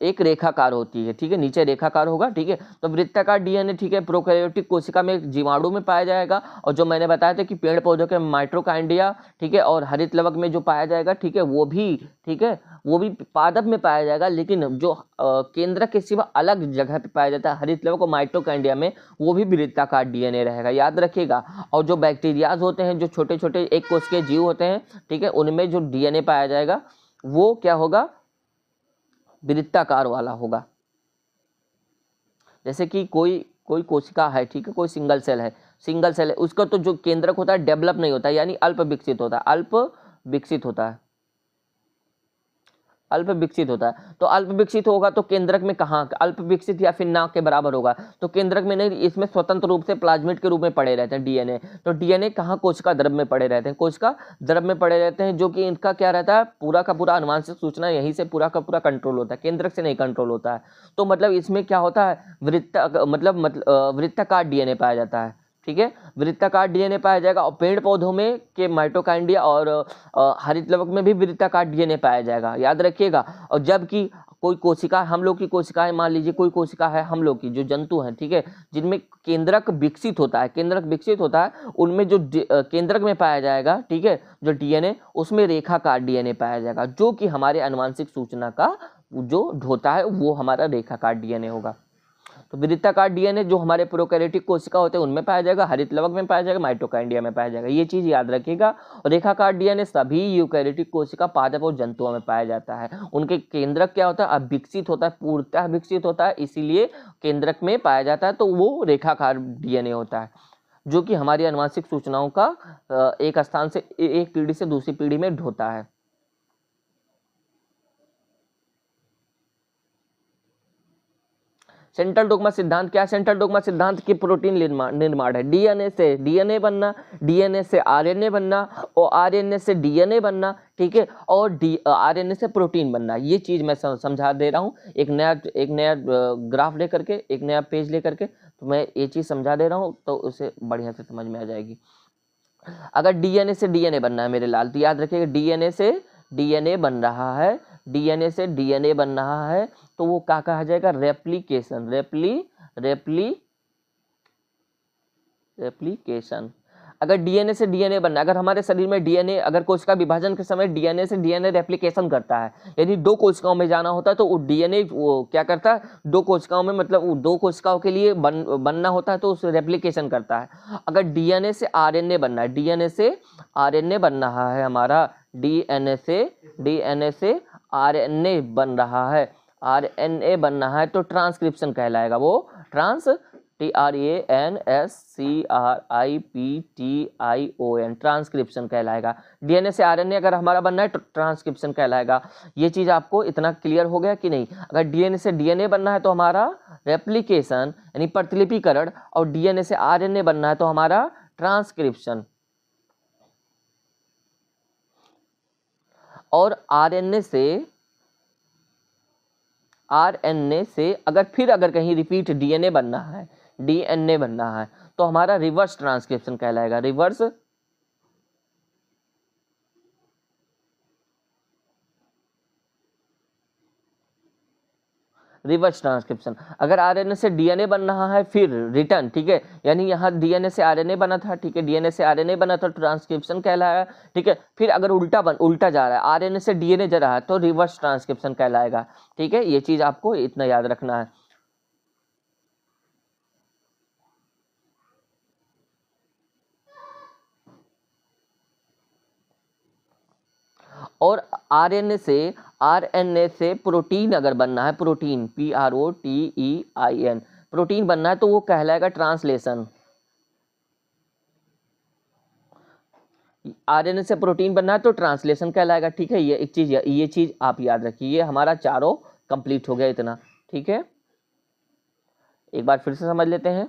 एक रेखाकार होती है, ठीक है, नीचे रेखाकार होगा, ठीक है। तो वृत्ताकार डीएनए, ठीक है, प्रोकैरियोटिक कोशिका में, जीवाणु में पाया जाएगा, और जो मैंने बताया था कि पेड़ पौधों के माइटोकांड्रिया, ठीक है, और हरित लवक में जो पाया जाएगा, ठीक है, वो भी, ठीक है, वो भी पादप में पाया जाएगा, लेकिन जो केंद्रक के सिवा अलग जगह पे पाया जाता है, हरित लवक और माइटोकांड्रिया में, वो भी वृत्ताकार डीएनए रहेगा, याद रखिएगा। और जो बैक्टीरियाज होते हैं, जो छोटे छोटे एक कोशिकीय जीव होते हैं, ठीक है, उनमें जो डीएनए पाया जाएगा वो क्या होगा? वृत्ताकार वाला होगा। जैसे कि कोई कोशिका है, ठीक है, कोई सिंगल सेल है, उसका तो जो केंद्रक होता है डेवलप नहीं होता है, यानी अल्प विकसित होता है, अल्प विकसित होता है। तो अल्प विकसित होगा तो केंद्रक में कहाँ? अल्प विकसित या फिर ना के बराबर होगा, तो केंद्रक में नहीं, इसमें स्वतंत्र रूप से प्लाज्मिड के रूप में पड़े रहते हैं डीएनए। तो डीएनए कहाँ? कोशिका द्रव्य में पड़े रहते हैं, कोशिका द्रव्य में पड़े रहते हैं, जो कि इनका क्या रहता है? पूरा का पूरा अनुवांशिक सूचना यहीं से पूरा का पूरा कंट्रोल होता है, केंद्रक से नहीं कंट्रोल होता है। तो मतलब इसमें क्या होता है? वृत्ताकार डीएनए पाया जाता है, ठीक है, वृत्ताकार डीएनए पाया जाएगा। और पेड़ पौधों में के माइटोकांड्रिया और हरित लवक में भी वृत्ताकार डीएनए पाया जाएगा, याद रखिएगा। और जबकि कोई कोशिका, हम लोग की कोशिकाएं, मान लीजिए कोई कोशिका है हम लोग की, जो जंतु हैं, ठीक है, जिनमें केंद्रक विकसित होता है, उनमें जो केंद्रक में पाया जाएगा, ठीक है, जो डीएनए, उसमें रेखाकार डीएनए पाया जाएगा, जो कि हमारे आनुवंशिक सूचना का जो ढोता है वो हमारा रेखाकार डीएनए होगा। तो वृत्ताकार डीएनए जो हमारे प्रोकैरियोटिक कोशिका होते हैं उनमें पाया जाएगा, हरित लवक में पाया जाएगा, माइटोकांड्रिया में पाया जाएगा, ये चीज याद रखिएगा। और रेखाकार डीएनए सभी यूकैरियोटिक कोशिका, पादप और जंतुओं में पाया जाता है। उनके केंद्रक क्या होता है? अब विकसित होता है, पूर्णतः विकसित होता है, इसीलिए केंद्रक में पाया जाता है, तो वो रेखाकार डीएनए होता है, जो कि हमारी आनुवंशिक सूचनाओं का एक स्थान से, एक पीढ़ी से दूसरी पीढ़ी में ढोता है। सेंट्रल डोग्मा सिद्धांत क्या है? सेंट्रल डोग्मा सिद्धांत की प्रोटीन निर्माण है, डीएनए से डीएनए बनना, डीएनए से आरएनए बनना, और आरएनए से डीएनए बनना, ठीक है, और आरएनए से प्रोटीन बनना। ये चीज मैं समझा दे रहा हूँ, एक नया ग्राफ लेकर के, एक नया पेज लेकर के, तो मैं ये चीज समझा दे रहा हूँ, तो उसे बढ़िया से समझ में आ जाएगी। अगर डीएनए से डीएनए बनना है मेरे लाल, तो याद रखिएगा, डीएनए से डीएनए बन रहा है, डीएनए से डीएनए बन रहा है, तो वो क्या कहा जाएगा? Replication, replication. अगर डीएनए से डीएनए बनना, अगर हमारे शरीर में डीएनए, अगर कोशिका विभाजन के समय डीएनए से डीएनए रेप्लिकेशन करता है, यदि 2 कोशिकाओं में जाना होता है, तो वो डीएनए वो क्या करता है? 2 कोशिकाओं में, मतलब 2 कोशिकाओं के लिए बनना होता है, तो उसे रेप्लिकेशन करता है। अगर डीएनए से आरएनए बनना है, डीएनए से आरएनए बन रहा है हमारा, डीएनए से आरएनए बन रहा है, तो ट्रांसक्रिप्शन कहलाएगा, वो ट्रांसक्रिप्शन TRANSCRIPTION, ट्रांसक्रिप्शन कहलाएगा। डीएनए से आरएनए अगर हमारा बनना है तो ट्रांसक्रिप्शन कहलाएगा। ये चीज़ आपको इतना क्लियर हो गया कि नहीं? अगर डीएनए से डीएनए बनना है तो हमारा रेप्लिकेशन यानी प्रतिलिपिकरण, और डीएनए से आरएनए बनना है तो हमारा ट्रांसक्रिप्शन। और आरएनए से अगर कहीं रिपीट डीएनए बनना है तो हमारा रिवर्स ट्रांसक्रिप्शन कहलाएगा। Reverse transcription. अगर आरएनए से डीएनए बन रहा है फिर रिटर्न, ठीक है, यानी यहाँ डीएनए से आरएनए बना था, ठीक है, डीएनए से आरएनए बना था, ट्रांसक्रिप्शन कहलाया, ठीक है। फिर अगर उल्टा जा रहा है, आरएनए से डीएनए जा रहा है तो रिवर्स ट्रांसक्रिप्शन कहलाएगा, ठीक है। ये चीज आपको इतना याद रखना है। और आरएनए से प्रोटीन अगर बनना है, प्रोटीन PROTEIN, प्रोटीन बनना है तो वो कहलाएगा ट्रांसलेशन। आरएनए से प्रोटीन बनना है तो ट्रांसलेशन कहलाएगा, ठीक है। ये चीज आप याद रखिए। ये हमारा चारों कंप्लीट हो गया इतना, ठीक है। एक बार फिर से समझ लेते हैं।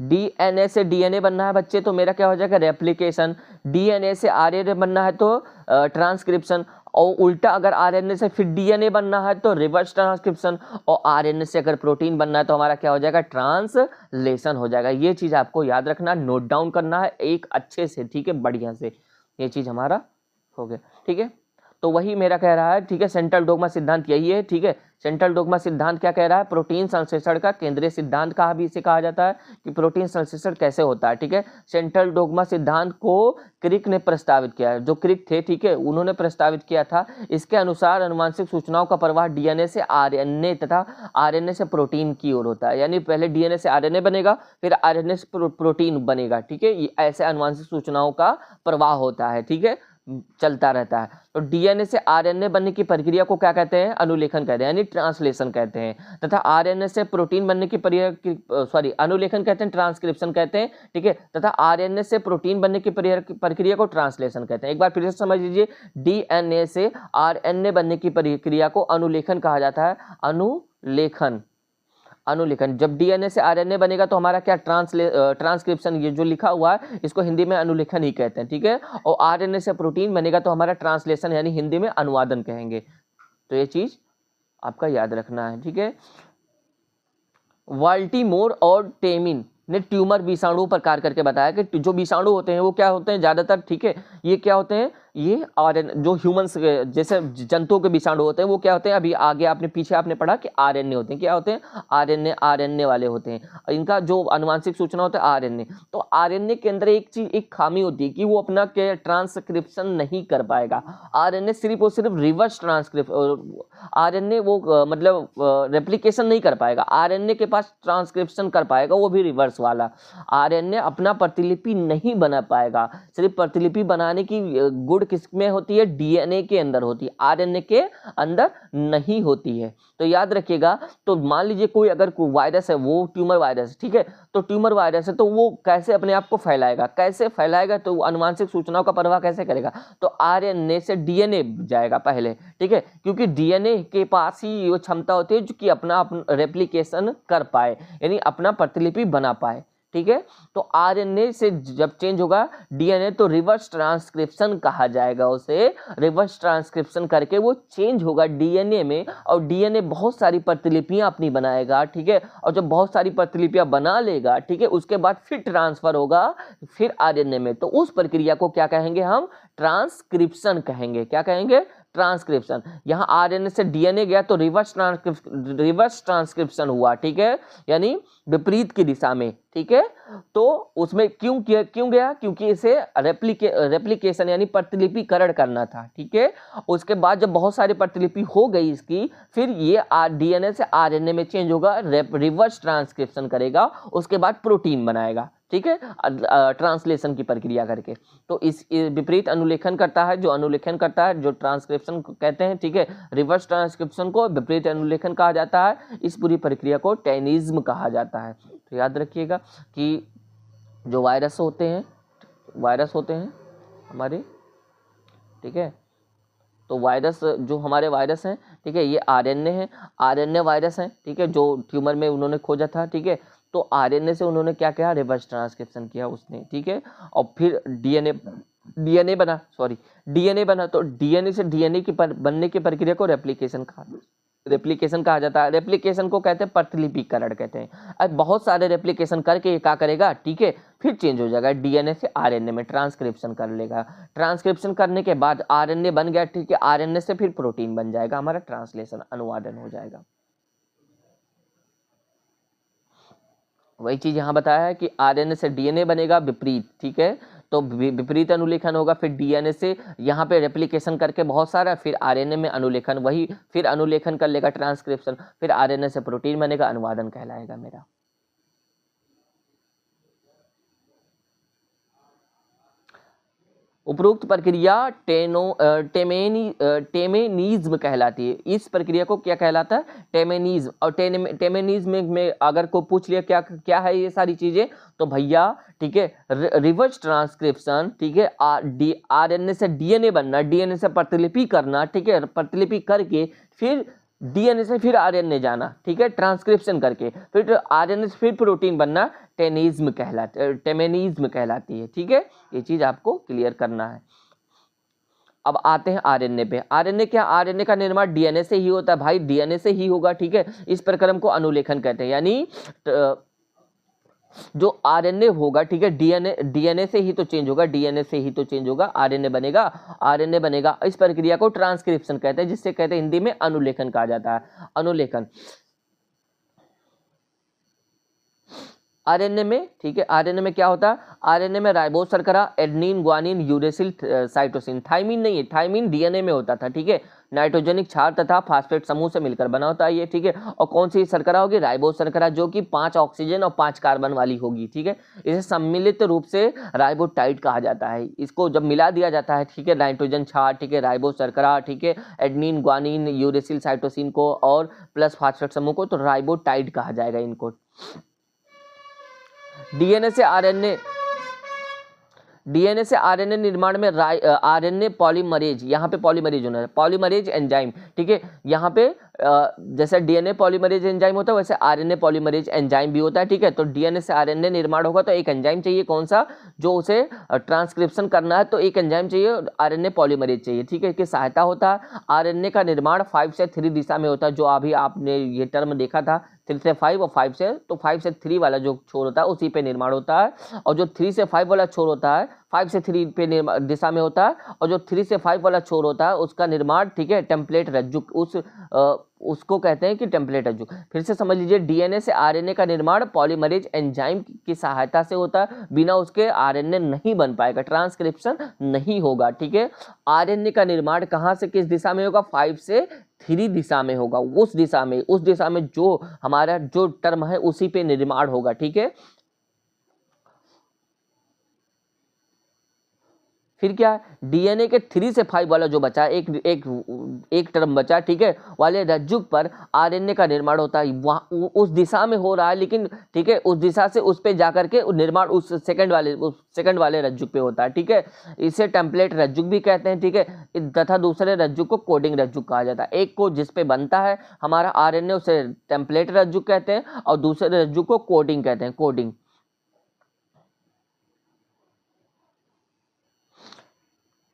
डीएनए से डीएनए बनना है बच्चे तो मेरा क्या हो जाएगा? रेप्लिकेशन। डीएनए से आरएनए बनना है तो ट्रांसक्रिप्शन। और उल्टा अगर आरएनए से फिर डीएनए बनना है तो रिवर्स ट्रांसक्रिप्शन। और आरएनए से अगर प्रोटीन बनना है तो हमारा क्या हो जाएगा? ट्रांसलेशन हो जाएगा। ये चीज आपको याद रखना, नोट डाउन करना है एक अच्छे से, ठीक है, बढ़िया से। ये चीज हमारा हो गया, ठीक है। तो वही मेरा कह रहा है, ठीक है, सेंट्रल डोग्मा सिद्धांत यही है, ठीक है। सेंट्रल डोग्मा सिद्धांत क्या कह रहा है? प्रोटीन संश्लेषण का केंद्रीय सिद्धांत कहा भी इसे कहा जाता है कि प्रोटीन संश्लेषण कैसे होता है, ठीक है। सेंट्रल डोग्मा सिद्धांत को क्रिक ने प्रस्तावित किया है। जो क्रिक थे, ठीक है, उन्होंने प्रस्तावित किया था। इसके अनुसार अनुवांशिक सूचनाओं का प्रवाह डीएनए से आरएनए तथा आरएनए से प्रोटीन की ओर होता है। यानी पहले डीएनए से आरएनए बनेगा, फिर आरएनए से प्रोटीन बनेगा, ठीक है। ऐसे अनुवांशिक सूचनाओं का प्रवाह होता है, ठीक है, चलता रहता है। तो डीएनए से आरएनए बनने की प्रक्रिया को क्या कहते हैं? अनुलेखन कहते हैं, यानी ट्रांसलेशन कहते हैं। तथा आरएनए से प्रोटीन बनने की अनुलेखन कहते हैं, ट्रांसक्रिप्शन कहते हैं, ठीक है। तथा आरएनए से प्रोटीन बनने की प्रक्रिया को ट्रांसलेशन कहते हैं। एक बार फिर से समझ लीजिए, डीएनए से आरएनए बनने की प्रक्रिया को अनुलेखन कहा जाता है। अनुलेखन। जब डीएनए से आरएनए बनेगा तो हमारा क्या? ट्रांसक्रिप्शन। ये जो लिखा हुआ है इसको हिंदी में अनुलेखन ही कहते हैं, ठीक है। और आरएनए से प्रोटीन बनेगा तो हमारा ट्रांसलेशन, यानी हिंदी में अनुवादन कहेंगे। तो ये चीज आपका याद रखना है, ठीक है। बाल्टीमोर और टेमिन ने ट्यूमर विषाणु प्रकार करके बताया कि जो विषाणु होते हैं वो क्या होते हैं ज्यादातर, ठीक है, ये क्या होते हैं? ये आरएनए, जो ह्यूमंस जैसे जंतुओं के विषाणु होते हैं वो क्या होते हैं? अभी आगे पीछे आपने पढ़ा कि आरएनए होते हैं। क्या होते हैं? आरएनए वाले होते हैं। इनका जो आनुवांशिक सूचना होता है आरएनए। तो आरएनए के अंदर एक खामी होती है कि वो अपना ट्रांसक्रिप्शन नहीं कर पाएगा। आरएनए सिर्फ और सिर्फ रिवर्स आरएनए वो मतलब रेप्लिकेशन नहीं कर पाएगा। आरएनए के पास ट्रांसक्रिप्शन कर पाएगा, वो भी रिवर्स वाला। आरएनए अपना प्रतिलिपि नहीं बना पाएगा। सिर्फ प्रतिलिपि बनाने की गुण किस में होती है? डीएनए के अंदर होती है, आरएनए के अंदर नहीं होती है। तो याद रखिएगा। तो मान लीजिए कोई अगर वायरस है, वो ट्यूमर वायरस, ठीक है, तो ट्यूमर वायरस है तो वो कैसे अपने आप को फैलाएगा? तो आनुवांशिक सूचनाओं का प्रवाह कैसे करेगा? तो आरएनए से डीएनए जाएगा पहले, ठीक है, क्योंकि डीएनए के पास ही वो क्षमता होती है जो कि अपना रेप्लिकेशन कर पाए, यानी अपना प्रतिलिपि बना पाए, ठीक है। तो आरएनए से जब चेंज होगा डीएनए तो रिवर्स ट्रांसक्रिप्शन कहा जाएगा उसे। रिवर्स ट्रांसक्रिप्शन करके वो चेंज होगा डीएनए में, और डीएनए बहुत सारी प्रतिलिपियां अपनी बनाएगा, ठीक है। और जब बहुत सारी प्रतिलिपियां बना लेगा, ठीक है, उसके बाद फिर ट्रांसफर होगा फिर आरएनए में। तो उस प्रक्रिया को क्या कहेंगे हम? ट्रांसक्रिप्शन कहेंगे। क्या कहेंगे? ट्रांसक्रिप्शन। यहाँ आरएनए से डीएनए गया तो रिवर्स ट्रांसक्रिप्शन हुआ, ठीक है, यानी विपरीत की दिशा में, ठीक है। तो उसमें क्यों गया? क्योंकि इसे रेप्लिकेशन यानी प्रतिलिपिकरण करना था, ठीक है। उसके बाद जब बहुत सारी प्रतिलिपि हो गई इसकी, फिर ये डीएनए से आरएनए में चेंज होगा, रिवर्स ट्रांसक्रिप्शन करेगा, उसके बाद प्रोटीन बनाएगा, ठीक है, ट्रांसलेशन की प्रक्रिया करके। तो इस विपरीत अनुलेखन करता है, जो अनुलेखन करता है, जो ट्रांसक्रिप्शन कहते हैं, ठीक है, रिवर्स ट्रांसक्रिप्शन को विपरीत अनुलेखन कहा जाता है। इस पूरी प्रक्रिया को टैनिज्म कहा जाता है। तो याद रखिएगा कि जो वायरस होते हैं हमारे, ठीक है, तो वायरस, जो हमारे वायरस हैं, ठीक है, ये आरएनए हैं, आरएनए वायरस हैं, ठीक है, जो ट्यूमर में उन्होंने खोजा था, ठीक है। तो आरएनए से उन्होंने क्या किया, रिवर्स ट्रांसक्रिप्शन किया उसने, ठीक है, और फिर डीएनए बना। तो डीएनए से डीएनए की बनने की प्रक्रिया को रेप्लिकेशन कहा जाता है। रेप्लिकेशन को कहते हैं प्रतिलिपिकरण कहते हैं। अब बहुत सारे रेप्लिकेशन करके ये क्या करेगा, ठीक है, फिर चेंज हो जाएगा, डीएनए से आरएनए में ट्रांसक्रिप्शन कर लेगा। ट्रांसक्रिप्शन करने के बाद आरएनए बन गया, ठीक है, आरएनए से फिर प्रोटीन बन जाएगा, हमारा ट्रांसलेशन अनुवादन हो जाएगा। वही चीज यहाँ बताया है कि आरएनए से डीएनए बनेगा, विपरीत, ठीक है, तो विपरीत अनुलेखन होगा, फिर डीएनए से यहाँ पे रेप्लिकेशन करके बहुत सारा, फिर आरएनए में अनुलेखन, वही फिर अनुलेखन कर लेगा, ट्रांसक्रिप्शन, फिर आरएनए से प्रोटीन बनेगा, अनुवादन कहलाएगा मेरा। उपरोक्त प्रक्रिया टेमेनिज्म कहलाती है। इस प्रक्रिया को क्या कहलाता है, टेमेनिज्म। और टेमेनिज्म में अगर को पूछ लिया क्या है ये सारी चीजें, तो भैया, ठीक है, रिवर्स ट्रांसक्रिप्शन, ठीक है, आरएनए से डीएनए बनना, डीएनए से प्रतिलिपि करना, ठीक है, प्रतिलिपि करके फिर डीएनए से फिर आरएनए जाना, ठीक है, ट्रांसक्रिप्शन करके फिर आरएनए से फिर प्रोटीन बनना, टेमेनिज्म कहलाती है, ठीक है। ये चीज आपको क्लियर करना है। अब आते हैं आरएनए पे। आरएनए क्या, आरएनए का निर्माण डीएनए से ही होता है भाई, डीएनए से ही होगा, ठीक है। इस प्रक्रम को अनुलेखन कहते हैं, यानी जो आरएनए होगा, ठीक है, डीएनए से ही तो चेंज होगा, आरएनए बनेगा। इस प्रक्रिया को ट्रांसक्रिप्शन कहते हैं, जिससे कहते हैं हिंदी में अनुलेखन कहा जाता है। अनुलेखन आरएनए में, ठीक है, आरएनए में क्या होता है, आरएनए में राइबोज शर्करा, adenine, guanine, uracil, cytosine, thymine नहीं है, थाइमिन डीएनए में होता था, ठीक है, नाइट्रोजनिक क्षार तथा फास्फेट समूह से मिलकर बना होता है ये, ठीक है। और कौन सी शर्करा होगी, राइबोज शर्करा, जो कि 5 ऑक्सीजन और 5 कार्बन वाली होगी, ठीक है। इसे सम्मिलित रूप से राइबोटाइड कहा जाता है। इसको जब मिला दिया जाता है, ठीक है, नाइट्रोजन क्षार, ठीक है, राइबोज शर्करा, ठीक है, एडेनिन, ग्वानिन, यूरेसिल, साइटोसिन को और प्लस फास्फेट समूह को, तो राइबोटाइड कहा जाएगा इनको। डीएनए से आरएनए निर्माण में आरएनए पॉलीमरेज, यहाँ पे पॉलीमरेज होना है, पॉलीमरेज एंजाइम, ठीक है। यहाँ पे जैसे डीएनए पॉलीमरेज एंजाइम होता है, वैसे आरएनए पॉलीमरेज एंजाइम भी होता है, ठीक है। तो डीएनए से आरएनए निर्माण होगा तो एक एंजाइम चाहिए, कौन सा, जो उसे ट्रांसक्रिप्शन करना है, तो एक एंजाइम चाहिए, आरएनए पॉलीमरेज चाहिए, ठीक है। इसकी सहायता होता है। आरएनए का निर्माण 5 से 3 दिशा में होता है, जो अभी आपने ये टर्म देखा था, 3 से 5 और 5 से, तो 5 से 3 वाला जो छोर होता है उसी पे निर्माण होता है, और जो 3 से 5 वाला छोर होता है 5 से 3 पे दिशा में होता है, और जो 3 से 5 वाला छोर होता है उसका निर्माण, ठीक है, टेम्पलेट रज्जु, उसको कहते हैं कि टेम्पलेट रज्जु। फिर से समझ लीजिए, डीएनए से आरएनए का निर्माण पॉलीमरेज एंजाइम की सहायता से होता है, बिना उसके आरएनए नहीं बन पाएगा, ट्रांसक्रिप्शन नहीं होगा, ठीक है। आरएनए का निर्माण कहाँ से किस दिशा में होगा, 5 से 3 दिशा में होगा, उस दिशा में जो हमारा जो टर्म है उसी पे निर्माण होगा, ठीक है। फिर क्या, डीएनए के 3 से 5 वाला जो बचा, एक टर्म बचा, ठीक है, वाले रज्जुक पर आरएनए का निर्माण होता है, उस दिशा में हो रहा है, लेकिन ठीक है, उस दिशा से उस पे जाकर के निर्माण उस सेकंड वाले रज्जुक पे होता है, ठीक है। इसे टेम्पलेट रज्जुक भी कहते हैं, ठीक है, तथा दूसरे रज्जुक को कोडिंग रज्जुक कहा जाता है। एक को जिस पे बनता है हमारा आरएनए उसे टेम्पलेट रज्जुक कहते हैं, और दूसरे रज्जुक को कोडिंग कहते हैं, कोडिंग।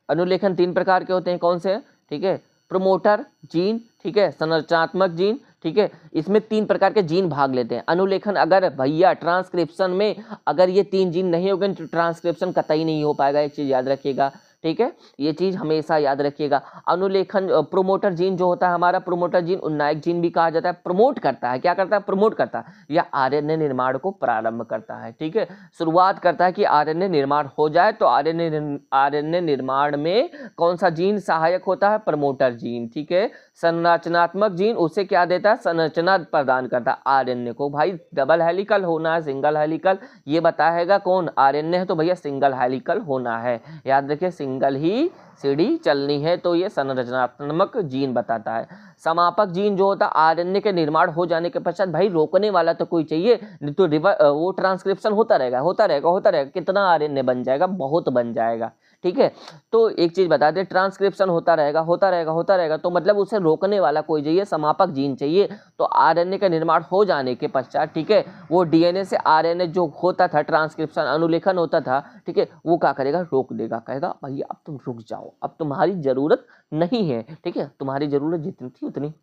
अनुलेखन 3 प्रकार के होते हैं, कौन से, ठीक है, प्रोमोटर जीन, ठीक है, संरचनात्मक जीन, ठीक है, इसमें 3 प्रकार के जीन भाग लेते हैं। अनुलेखन, अगर भैया ट्रांसक्रिप्शन में अगर ये 3 जीन नहीं होंगे तो ट्रांसक्रिप्शन कतई नहीं हो पाएगा, एक चीज याद रखिएगा, ठीक है, ये चीज हमेशा याद रखिएगा। अनुलेखन प्रोमोटर जीन जो होता है हमारा, प्रोमोटर जीन उन्नायक जीन भी कहा जाता है, प्रमोट करता है, क्या करता है, प्रमोट करता है, या आरएनए निर्माण को प्रारंभ करता है। ठीक है, शुरुआत करता है कि आरएनए निर्माण हो जाए, तो आरएनए निर्माण में कौन सा जीन सहायक होता है, प्रमोटर जीन। ठीक है, संरचनात्मक जीन उसे क्या देता है, संरचना प्रदान करता है आरएनए को। भाई डबल हेलिकल होना है, सिंगल हेलिकल, ये बताएगा कौन, आरएनए है, तो भैया सिंगल हेलिकल होना है, याद रखिए सिंगल ही सीढ़ी चलनी है, तो ये संरचनात्मक जीन बताता है। समापक जीन जो होता है आरएनए के निर्माण हो जाने के पश्चात, भाई रोकने वाला तो कोई चाहिए, नहीं तो वो ट्रांसक्रिप्शन होता रहेगा होता रहेगा होता रहेगा, कितना आरएनए बन जाएगा, बहुत बन जाएगा। ठीक है, तो एक चीज बता दे, ट्रांसक्रिप्शन होता रहेगा होता रहेगा होता रहेगा, तो मतलब उसे रोकने वाला कोई चाहिए, समापक जीन चाहिए। तो आरएनए का निर्माण हो जाने के पश्चात, ठीक है, वो डीएनए से आरएनए जो होता था, ट्रांसक्रिप्शन अनुलेखन होता था, ठीक है, वो क्या करेगा, रोक देगा, कहेगा भैया अब तुम रुक जाओ, अब तुम्हारी जरूरत नहीं है। ठीक है, तुम्हारी जरूरत जितनी थी उतनी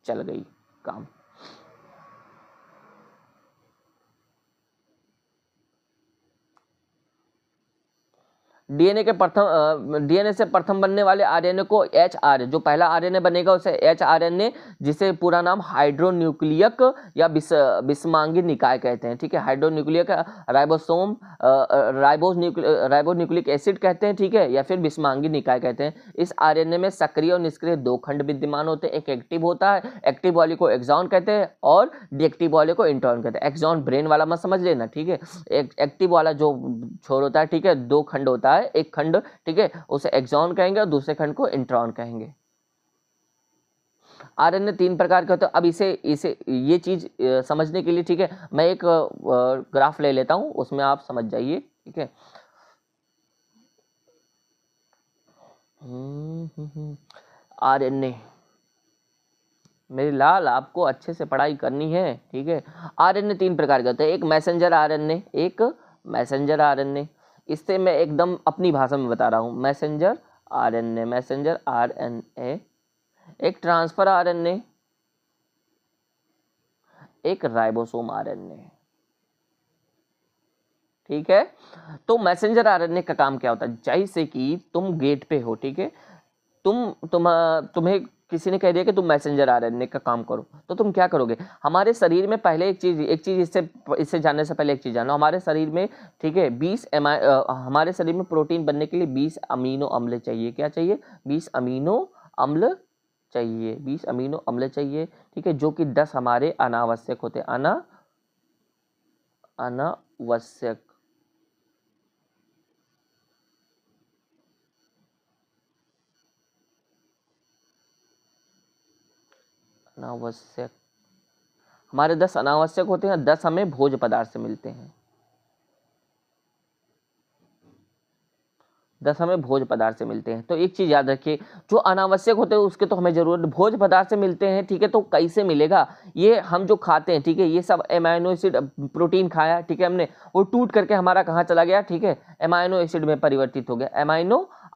चल गई काम। डीएनए से प्रथम बनने वाले आरएनए को एचआरएनए, जो पहला आरएनए बनेगा उसे एचआरएनए, जिसे पूरा नाम हाइड्रोन्यूक्लियक या विषमांगी निकाय कहते हैं। ठीक है, हाइड्रोन्यूक्लियक राइबोसोम, राइबोन्यूक्लिक एसिड कहते हैं। ठीक है, या फिर विषमांगी निकाय कहते हैं। इस आरएनए में सक्रिय और निष्क्रिय दो खंड विद्यमान होते हैं, एक एक्टिव होता है, एक्टिव वाले को एक्सॉन कहते हैं और डिएक्टिव वाले को इंट्रॉन कहते हैं। एक्सॉन ब्रेन वाला मत समझ लेना, ठीक है, एक्टिव वाला जो छोर होता है, ठीक है, दो खंड होता है, एक खंड, ठीक है, उसे एक्सॉन कहेंगे और दूसरे खंड को इंट्रॉन कहेंगे। आरएनए तीन प्रकार के होते हैं। अब इसे इसे ये चीज समझने के लिए, ठीक है, मैं एक ग्राफ ले लेता हूं, उसमें आप समझ जाइए। ठीक है, आरएनए मेरी लाल, आपको अच्छे से पढ़ाई करनी है। ठीक है, आरएनए तीन प्रकार के होते हैं, एक मैसेंजर आरएनए, एक मैसेंजर आरएनए, इससे मैं एकदम अपनी भाषा में बता रहा हूँ, मैसेंजर आरएनए, मैसेंजर आरएनए, एक ट्रांसफर आरएनए, एक राइबोसोम आरएनए। ठीक है, तो मैसेंजर आरएनए का काम क्या होता है, जैसे कि तुम गेट पे हो, ठीक है, तुम्हें किसी ने कह दिया कि तुम मैसेंजर आरएनए का काम करो, तो तुम क्या करोगे, हमारे शरीर में पहले एक चीज इससे जानने से पहले एक चीज जानो, हमारे शरीर में, ठीक है, हमारे शरीर में प्रोटीन बनने के लिए 20 अमीनो अम्ल चाहिए। क्या चाहिए, 20 अमीनो अम्ल चाहिए, 20 अमीनो अम्ल चाहिए। ठीक है, जो कि 10 हमारे अनावश्यक होते हैं, अनावश्यक, अनावश्यक हमारे 10 अनावश्यक होते हैं, 10 हमें भोज्य पदार्थ से मिलते हैं, 10 हमें भोज्य पदार्थ से मिलते हैं। तो एक चीज याद रखिए, जो अनावश्यक होते हैं उसके तो हमें जरूरत, भोज्य पदार्थ से मिलते हैं। ठीक है, तो कैसे मिलेगा, ये हम जो खाते हैं, ठीक है, ये सब एमाइनो एसिड, प्रोटीन खाया, ठीक है, हमने, वो टूट करके हमारा कहाँ चला गया, ठीक है, एमाइनो एसिड में परिवर्तित हो गया,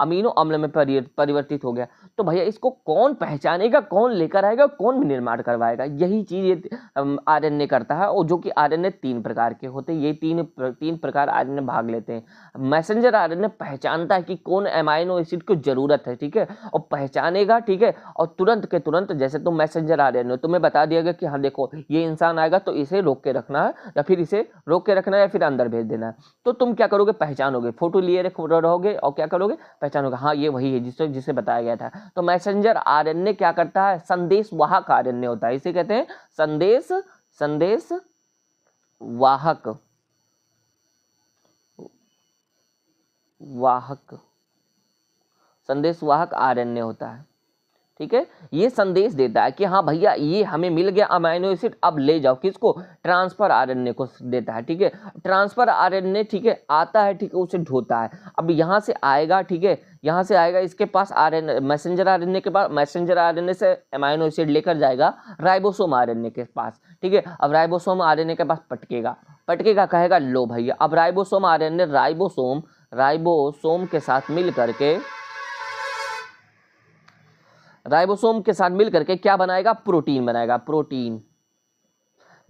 अमीनो अम्ल में परिवर्तित हो गया। तो भैया इसको कौन पहचानेगा, कौन लेकर आएगा, कौन निर्माण करवाएगा, यही चीज ये आरएनए करता है। और जो कि आरएनए तीन प्रकार के होते हैं, ये तीन प्रकार आरएनए भाग लेते हैं। मैसेंजर आरएनए पहचानता है कि कौन एमाइनो एसिड की जरूरत है, ठीक है, और पहचानेगा, ठीक है, और तुरंत के तुरंत, जैसे तुम मैसेंजर आरएनए, तुम्हें बता दिया गया कि हाँ देखो ये इंसान आएगा तो इसे रोक के रखना है, या फिर इसे रोक के रखना है, या फिर अंदर भेज देना है। तो तुम क्या करोगे, पहचानोगे, फोटो लिए रहोगे और क्या करोगे, पहचानोगे, हाँ ये वही है जिसे बताया गया था। तो मैसेंजर आरएनए क्या करता है, संदेश वाहक आरएनए होता है, इसे कहते हैं संदेश वाहक आरएनए होता है। ठीक है, ये संदेश देता है कि हाँ भैया ये हमें मिल गया अमीनो एसिड, अब ले जाओ, किसको, ट्रांसफर आरएनए को देता है। ठीक है, ट्रांसफर आरएनए, ठीक है, आता है, ठीक है, उसे ढोता है, अब यहाँ से आएगा, ठीक है, यहाँ से आएगा, इसके पास आरएनए, मैसेंजर आरएनए के पास, मैसेंजर आरएनए से अमीनो एसिड लेकर जाएगा राइबोसोम आरएनए के पास। ठीक है, अब राइबोसोम आरएनए के पास पटकेगा, कहेगा लो भैया, अब राइबोसोम आरएनए राइबोसोम के साथ मिल करके, राइबोसोम के साथ मिलकर के क्या बनाएगा, प्रोटीन बनाएगा, प्रोटीन।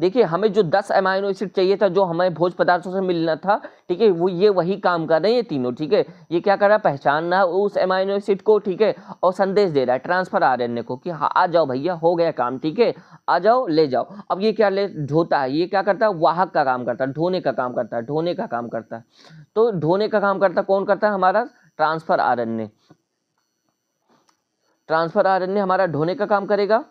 देखिए हमें जो 10 अमाइनो एसिड चाहिए था, जो हमें भोज्य पदार्थों से मिलना था, ठीक है, वो ये वही काम कर रहे हैं ये तीनों, ठीक है। ये क्या कर रहा है, पहचान रहा है उस अमाइनो एसिड को, ठीक है, और संदेश दे रहा है ट्रांसफर आरएनए को कि हाँ आ जाओ भैया, हो गया काम, ठीक है, आ जाओ ले जाओ। अब ये क्या ले ढोता है, ये क्या करता है, वाहक का काम करता है, ढोने का काम करता है, ढोने का काम करता है। तो ढोने का काम करता कौन करता है, हमारा ट्रांसफर आरएनए। ट्रांसफर आरएनए हमारा ढोने का काम करेगा,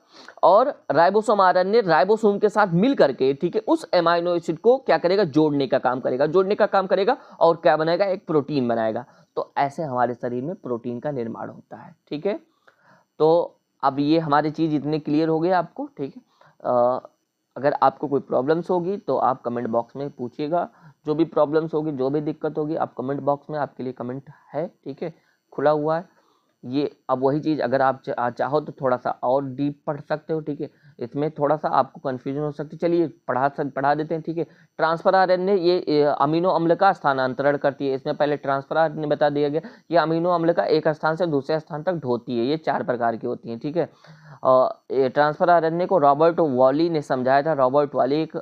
और राइबोसोम आरएनए राइबोसोम के साथ मिल करके, ठीक है, उस एमाइनो एसिड को क्या करेगा, जोड़ने का काम करेगा, जोड़ने का काम करेगा, और क्या बनाएगा, एक प्रोटीन बनाएगा। तो ऐसे हमारे शरीर में प्रोटीन का निर्माण होता है, ठीक है। तो अब ये हमारी चीज इतने क्लियर हो गए आपको, ठीक है। अगर आपको कोई प्रॉब्लम्स होगी तो आप कमेंट बॉक्स में पूछिएगा, जो भी प्रॉब्लम्स होगी, जो भी दिक्कत होगी, आप कमेंट बॉक्स में, आपके लिए कमेंट है, ठीक है, खुला हुआ है। ये अब वही चीज़ अगर आप चाहो तो थोड़ा सा और डीप पढ़ सकते हो, ठीक है, इसमें थोड़ा सा आपको कन्फ्यूजन हो सकती है, चलिए पढ़ा देते हैं, ठीक है। ट्रांसफर आरएनए ये अमीनो अम्ल का स्थानांतरण करती है, इसमें पहले ट्रांसफर आरएनए बता दिया गया, ये अमीनो अम्ल का एक स्थान से दूसरे स्थान तक ढोती है, ये 4 प्रकार की होती हैं, ठीक है। ट्रांसफर आरएनए को रॉबर्ट वॉली ने समझाया था, रॉबर्ट वॉली एक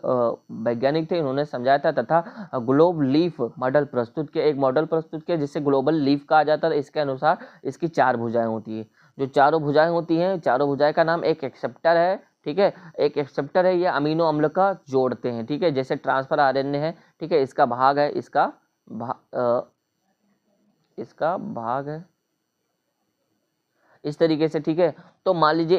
वैज्ञानिक थे, इन्होंने समझाया था, तथा ग्लोब लीफ मॉडल प्रस्तुत किया, एक मॉडल प्रस्तुत किया जिसे ग्लोबल लीफ कहा जाता है। इसके अनुसार इसकी 4 भुजाएं होती है, जो चारों भुजाएं होती हैं, चारों भुजाएं का नाम एक एक्सेप्टर है, ठीक है, एक एक्सेप्टर है, ये अमीनो अम्ल का जोड़ते हैं, ठीक है, जैसे ट्रांसफर आरएनए है, ठीक है, इसका भाग है, इसका भाग है इस तरीके से, ठीक है। तो मान लीजिए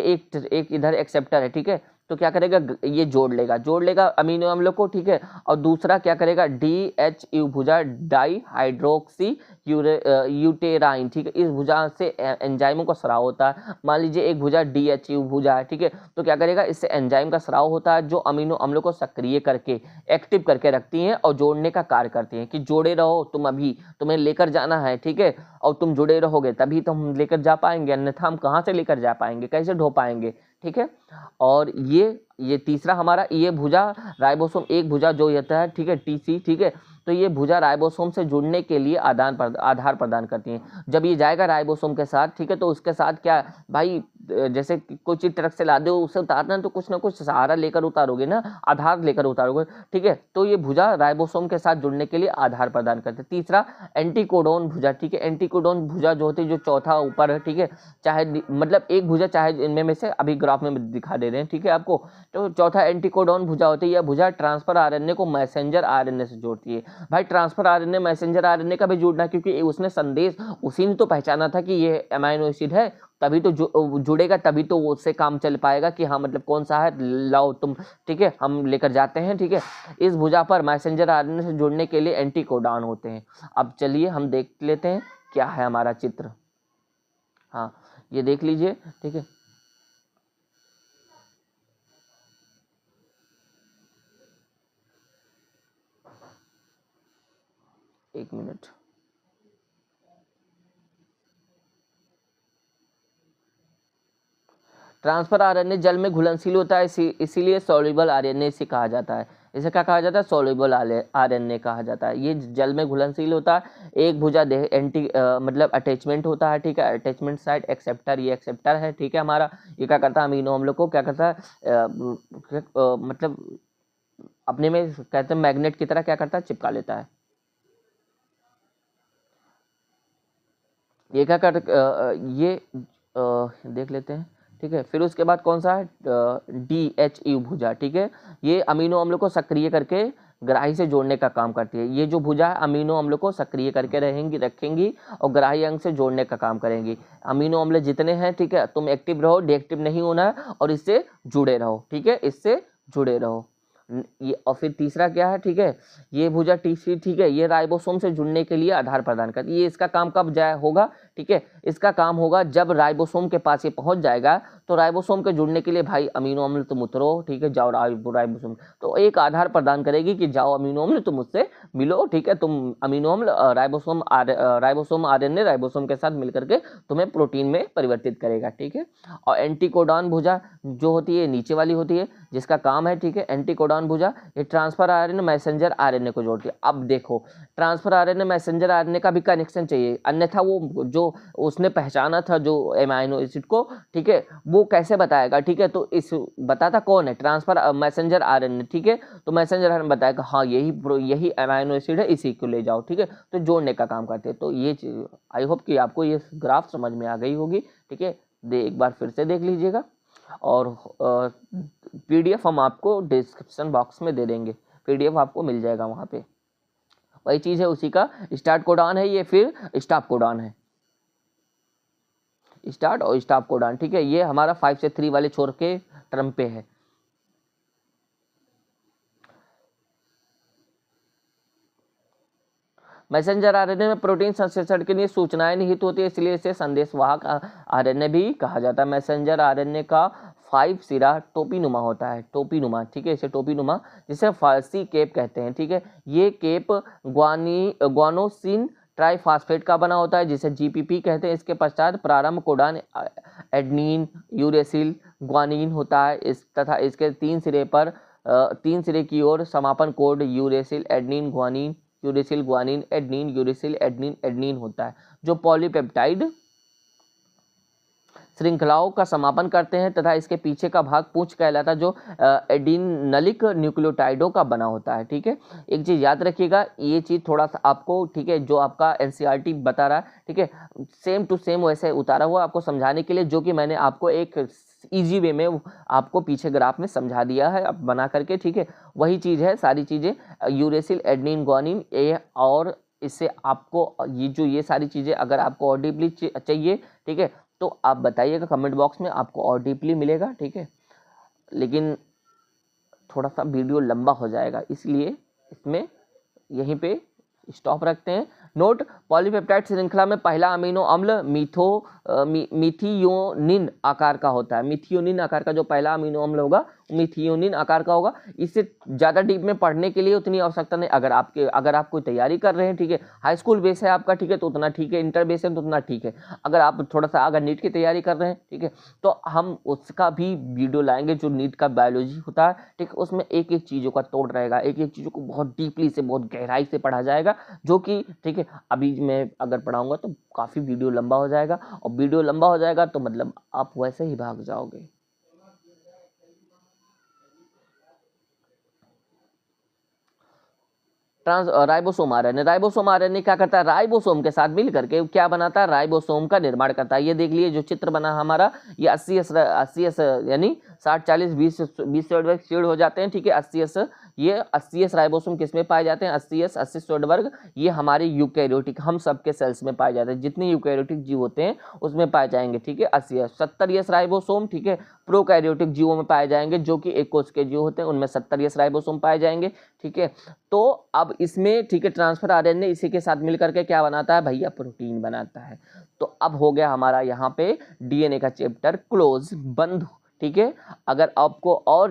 एक इधर एक्सेप्टर है, ठीक है, तो क्या करेगा, ये जोड़ लेगा अमीनो अम्ल को, ठीक है, और दूसरा क्या करेगा, DHU भुजा डाई हाइड्रोक्सी यूटेराइन, ठीक है, इस भुजा से एंजाइमों का स्राव होता है। मान लीजिए एक भुजा DHU भुजा है, ठीक है, तो क्या करेगा, इससे एंजाइम का स्राव होता है, जो अमीनो अम्ल को सक्रिय करके एक्टिव करके रखती हैं और जोड़ने का कार्य करती हैं, कि जोड़े रहो तुम, अभी तुम्हें लेकर जाना है, ठीक है, और तुम जुड़े रहोगे तभी तो हम लेकर जा पाएंगे, अन्यथा हम कहाँ से लेकर जा पाएंगे, कैसे ढो पाएंगे, ठीक है। और ये तीसरा हमारा ये भुजा राइबोसोम एक भुजा जो होता है, ठीक है, TC, ठीक है, तो ये भुजा राइबोसोम से जुड़ने के लिए आधार प्रदान करती हैं। जब ये जाएगा राइबोसोम के साथ, ठीक है, तो उसके साथ क्या भाई, जैसे कोई चीज ट्रक से ला दो, उससे उतारना तो कुछ ना कुछ सहारा लेकर उतारोगे ना, आधार लेकर उतारोगे, ठीक है, तो ये भुजा राइबोसोम के साथ जुड़ने के लिए आधार प्रदान करते हैं। तीसरा एंटीकोडोन भुजा, ठीक है, एंटीकोडोन भुजा जो होती है, जो चौथा ऊपर है, ठीक है, चाहे मतलब एक भुजा, चाहे इनमें में से अभी ग्राफ में दिखा दे रहे हैं, ठीक है आपको, तो चौथा एंटीकोडोन भुजा होती है, यह भुजा ट्रांसफर आरएनए को मैसेंजर आरएनए से जोड़ती है। भाई ट्रांसफर आरएनए मैसेंजर आरएनए का भी जोड़ना, क्योंकि उसने संदेश उसी ने तो पहचाना था कि ये अमाइनो एसिड है, तभी तो जुड़ेगा, तभी तो उससे काम चल पाएगा कि हाँ मतलब कौन सा है, लाओ तुम, ठीक है, हम लेकर जाते हैं, ठीक है। इस भुजा पर मैसेंजर आरएनए से जुड़ने के लिए एंटीकोडॉन होते हैं। अब चलिए हम देख लेते हैं क्या है हमारा चित्र। हाँ ये देख लीजिए, ठीक है, एक मिनट। ट्रांसफर आरएनए जल में घुलनशील होता है, इसीलिए सॉल्युबल आरएनए से कहा जाता है। इसे क्या कहा जाता है, सॉल्युबल आरएनए कहा जाता है। ये जल में घुलनशील होता है। एक भुजा देह मतलब अटैचमेंट होता है, ठीक है, अटैचमेंट साइट एक्सेप्टर, ये एक्सेप्टर है, ठीक है हमारा। ये क्या करता है, अमीनो अम्ल को क्या करता है, मतलब अपने में कहते हैं मैग्नेट की तरह क्या करता है, चिपका लेता है। ये क्या कर ये देख लेते हैं, ठीक है। फिर उसके बाद कौन सा है, DHU भुजा, ठीक है, ये अमीनो अम्ल को सक्रिय करके ग्राही से जोड़ने का काम करती है। ये जो भुजा है अमीनो अम्ल को सक्रिय करके रखेंगी और ग्राही अंग से जोड़ने का काम करेंगी। अमीनो अम्ल जितने हैं, ठीक है, तुम एक्टिव रहो, डीएक्टिव नहीं होना है, और इससे जुड़े रहो, ठीक है, इससे जुड़े रहो। ये और फिर तीसरा क्या है, ठीक है, ये भुजा TC, ठीक है, ये राइबोसोम से जुड़ने के लिए आधार प्रदान करती है। ये इसका काम कब होगा, ठीक है, इसका काम होगा जब राइबोसोम के पास ये पहुंच जाएगा, तो राइबोसोम के जुड़ने के लिए भाई अमीनो अम्ल तुम उतरो, ठीक है, जाओ राइबोसोम, तो एक आधार प्रदान करेगी कि जाओ अमीनो अम्ल तुम मुझसे मिलो, ठीक है, तुम अमीनो अम्ल राइबोसोम आरएनए राइबोसोम के साथ मिलकर के तुम्हें प्रोटीन में परिवर्तित करेगा, ठीक है। और एंटीकोडॉन भुजा जो होती है नीचे वाली होती है, जिसका काम है, ठीक है, एंटीकोडॉन भुजा ये ट्रांसफर आरएनए मैसेंजर आरएनए को जोड़ती है। अब देखो ट्रांसफर आरएनए मैसेंजर आरएनए का भी कनेक्शन चाहिए, अन्यथा वो जो उसने पहचाना था जो एमाइनो एसिड को, ठीक है, वो कैसे बताएगा, ठीक है। तो इस बताता कौन है, ट्रांसफर मैसेंजर आरएनए, ठीक है। तो मैसेंजर आरएनए बताएगा हाँ यही अमाइनो एसिड है, इसी को ले जाओ, ठीक है। तो जोड़ने का काम करते हैं। तो ये चीज आई होप कि आपको ये ग्राफ समझ में आ गई होगी, ठीक है। एक बार फिर से देख लीजिएगा, और पीडीएफ हम आपको डिस्क्रिप्शन बॉक्स में दे देंगे, पीडीएफ आपको मिल जाएगा वहाँ पे। वही चीज़ है, उसी का स्टार्ट कोडॉन है ये, फिर स्टॉप कोडॉन है, स्टार्ट और स्टॉप कोडॉन, ठीक है। ये हमारा 5 से 3 वाले छोर के टर्म पे है। मैसेंजर आरएनए में प्रोटीन संश्लेषण के लिए सूचनाएं निहित होती है, इसलिए इसे संदेशवाहक आरएनए भी कहा जाता है। मैसेंजर आरएनए का 5 सिरा टोपीनुमा होता है, टोपीनुमा, ठीक है, इसे टोपीनुमा, जिसे फारसी केप कहते हैं, ठीक है। ये केप ग्वानोसिन ट्राइफॉस्फेट का बना होता है, जिसे जीपीपी कहते हैं। इसके पश्चात प्रारंभ कोडॉन एडनीन, यूरेसिल, ग्वानिन होता है, तथा इसके 3 सिरे की ओर समापन code uracil adenine guanine, uracil guanine adenine, uracil adenine adenine होता है, जो पॉलीपेप्टाइड श्रृंखलाओं का समापन करते हैं, तथा इसके पीछे का भाग पूंछ कहलाता है, जो एडिनलिक न्यूक्लियोटाइडों का बना होता है, ठीक है। एक चीज याद रखिएगा, ये चीज थोड़ा सा आपको, ठीक है, जो आपका एनसीईआरटी बता रहा है, ठीक है, सेम टू सेम वैसे उतारा हुआ आपको समझाने के लिए, जो कि मैंने आपको एक इजी वे में आपको पीछे ग्राफ में समझा दिया है अब बना करके, ठीक है। वही चीज है, सारी चीजें यूरेसिल एडनीन ग्वानिन ए, और इससे आपको ये सारी चीजें अगर आपको और डीपली चाहिए, ठीक है, तो आप बताइएगा कमेंट बॉक्स में, आपको और डीपली मिलेगा, ठीक है। लेकिन थोड़ा सा वीडियो लंबा हो जाएगा, इसलिए इसमें यहीं पे स्टॉप रखते हैं। नोट, पॉलीपेप्टाइड श्रृंखला में पहला अमीनो अम्ल मिथियोनिन आकार का होता है। मिथियोनिन आकार का जो पहला अमीनो अम्ल होगा मिथियोनिन आकार का होगा। इससे ज़्यादा डीप में पढ़ने के लिए उतनी आवश्यकता नहीं। अगर आप कोई तैयारी कर रहे हैं, ठीक है, हाई स्कूल बेस है आपका, ठीक है, तो उतना ठीक है, इंटर बेस है तो उतना ठीक है। अगर आप थोड़ा सा अगर नीट की तैयारी कर रहे हैं, ठीक है, तो हम उसका भी वीडियो लाएंगे, जो नीट का बायोलॉजी होता है, ठीक है, उसमें एक एक चीज़ों का तोड़ रहेगा, एक एक चीज़ों को बहुत डीपली से, बहुत गहराई से पढ़ा जाएगा, जो कि, ठीक है, अभी मैं अगर पढ़ाऊंगा तो काफ़ी वीडियो लंबा हो जाएगा, और वीडियो लंबा हो जाएगा तो मतलब आप वैसे ही भाग जाओगे। राइबोसोम आरएनए, राइबोसोम आरएनए क्या करता है, राइबोसोम के साथ मिल करके क्या बनाता है, राइबोसोम का निर्माण करता है। ये देख लिए जो चित्र बना हमारा, ये 80s यानी 60-40-20 शेड हो जाते हैं, ठीक है। 80s ये 80s राइबोसोम किस में पाए जाते हैं, 80 स्टोडवर्ग, ये हमारे यूकैरियोटिक, हम सबके सेल्स में पाए जाते हैं, जितने यूकैरियोटिक जीव होते हैं उसमें पाए जाएंगे, ठीक है। 80s 70s राइबोसोम, ठीक है, प्रोकैरियोटिक जीवों में पाए जाएंगे, जो कि एक कोश के जीव होते हैं, उनमें 70s राइबोसोम पाए जाएंगे, ठीक है। तो अब इसमें, ठीक है, ट्रांसफर आरएनए इसी के साथ मिल करके क्या बनाता है भैया, प्रोटीन बनाता है। तो अब हो गया हमारा यहाँ पे डीएनए का चैप्टर क्लोज, बंद, ठीक है। अगर आपको और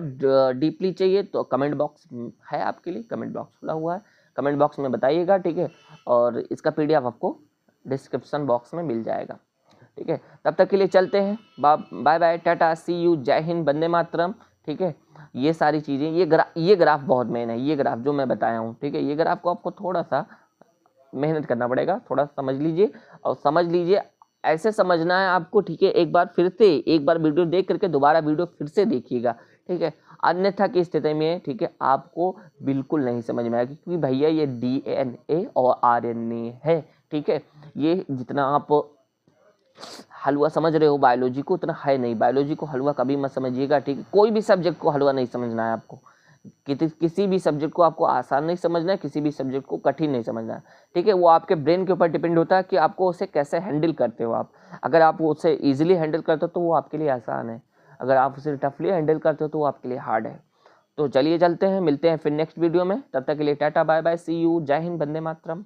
डीपली चाहिए तो कमेंट बॉक्स है आपके लिए, कमेंट बॉक्स खुला हुआ है, कमेंट बॉक्स में बताइएगा, ठीक है। और इसका पीडीएफ आपको डिस्क्रिप्शन बॉक्स में मिल जाएगा, ठीक है। तब तक के लिए चलते हैं, बाय बाय, टाटा, सी यू, जय हिंद, वंदे मातरम, ठीक है। ये सारी चीज़ें, ये ग्राफ बहुत मेन है, ये ग्राफ जो मैं बताया हूँ, ठीक है। ये ग्राफ को आपको थोड़ा सा मेहनत करना पड़ेगा, थोड़ा समझ लीजिए, और समझ लीजिए ऐसे समझना है आपको, ठीक है। एक बार वीडियो देख करके दोबारा वीडियो फिर से देखिएगा, ठीक है। अन्यथा की स्थिति में, ठीक है, आपको बिल्कुल नहीं समझ में आएगा, क्योंकि भैया ये डीएनए और आरएनए है, ठीक है। ये जितना आप हलवा समझ रहे हो बायोलॉजी को, उतना है नहीं, बायोलॉजी को हलवा कभी मत समझिएगा, ठीक है। कोई भी सब्जेक्ट को हलवा नहीं समझना है आपको, किसी भी सब्जेक्ट को आपको आसान नहीं समझना है, किसी भी सब्जेक्ट को कठिन नहीं समझना है, ठीक है। वो आपके ब्रेन के ऊपर डिपेंड होता है कि आपको उसे कैसे हैंडल करते हो आप। अगर आप उसे ईजिली हैंडल करते हो तो वो आपके लिए आसान है, अगर आप उसे टफली हैंडल करते हो तो वो आपके लिए हार्ड है। तो चलिए चलते हैं, मिलते हैं फिर नेक्स्ट वीडियो में, तब तक के लिए टाटा, बाय बाय, सी यू, जय हिंद, वंदे मातरम।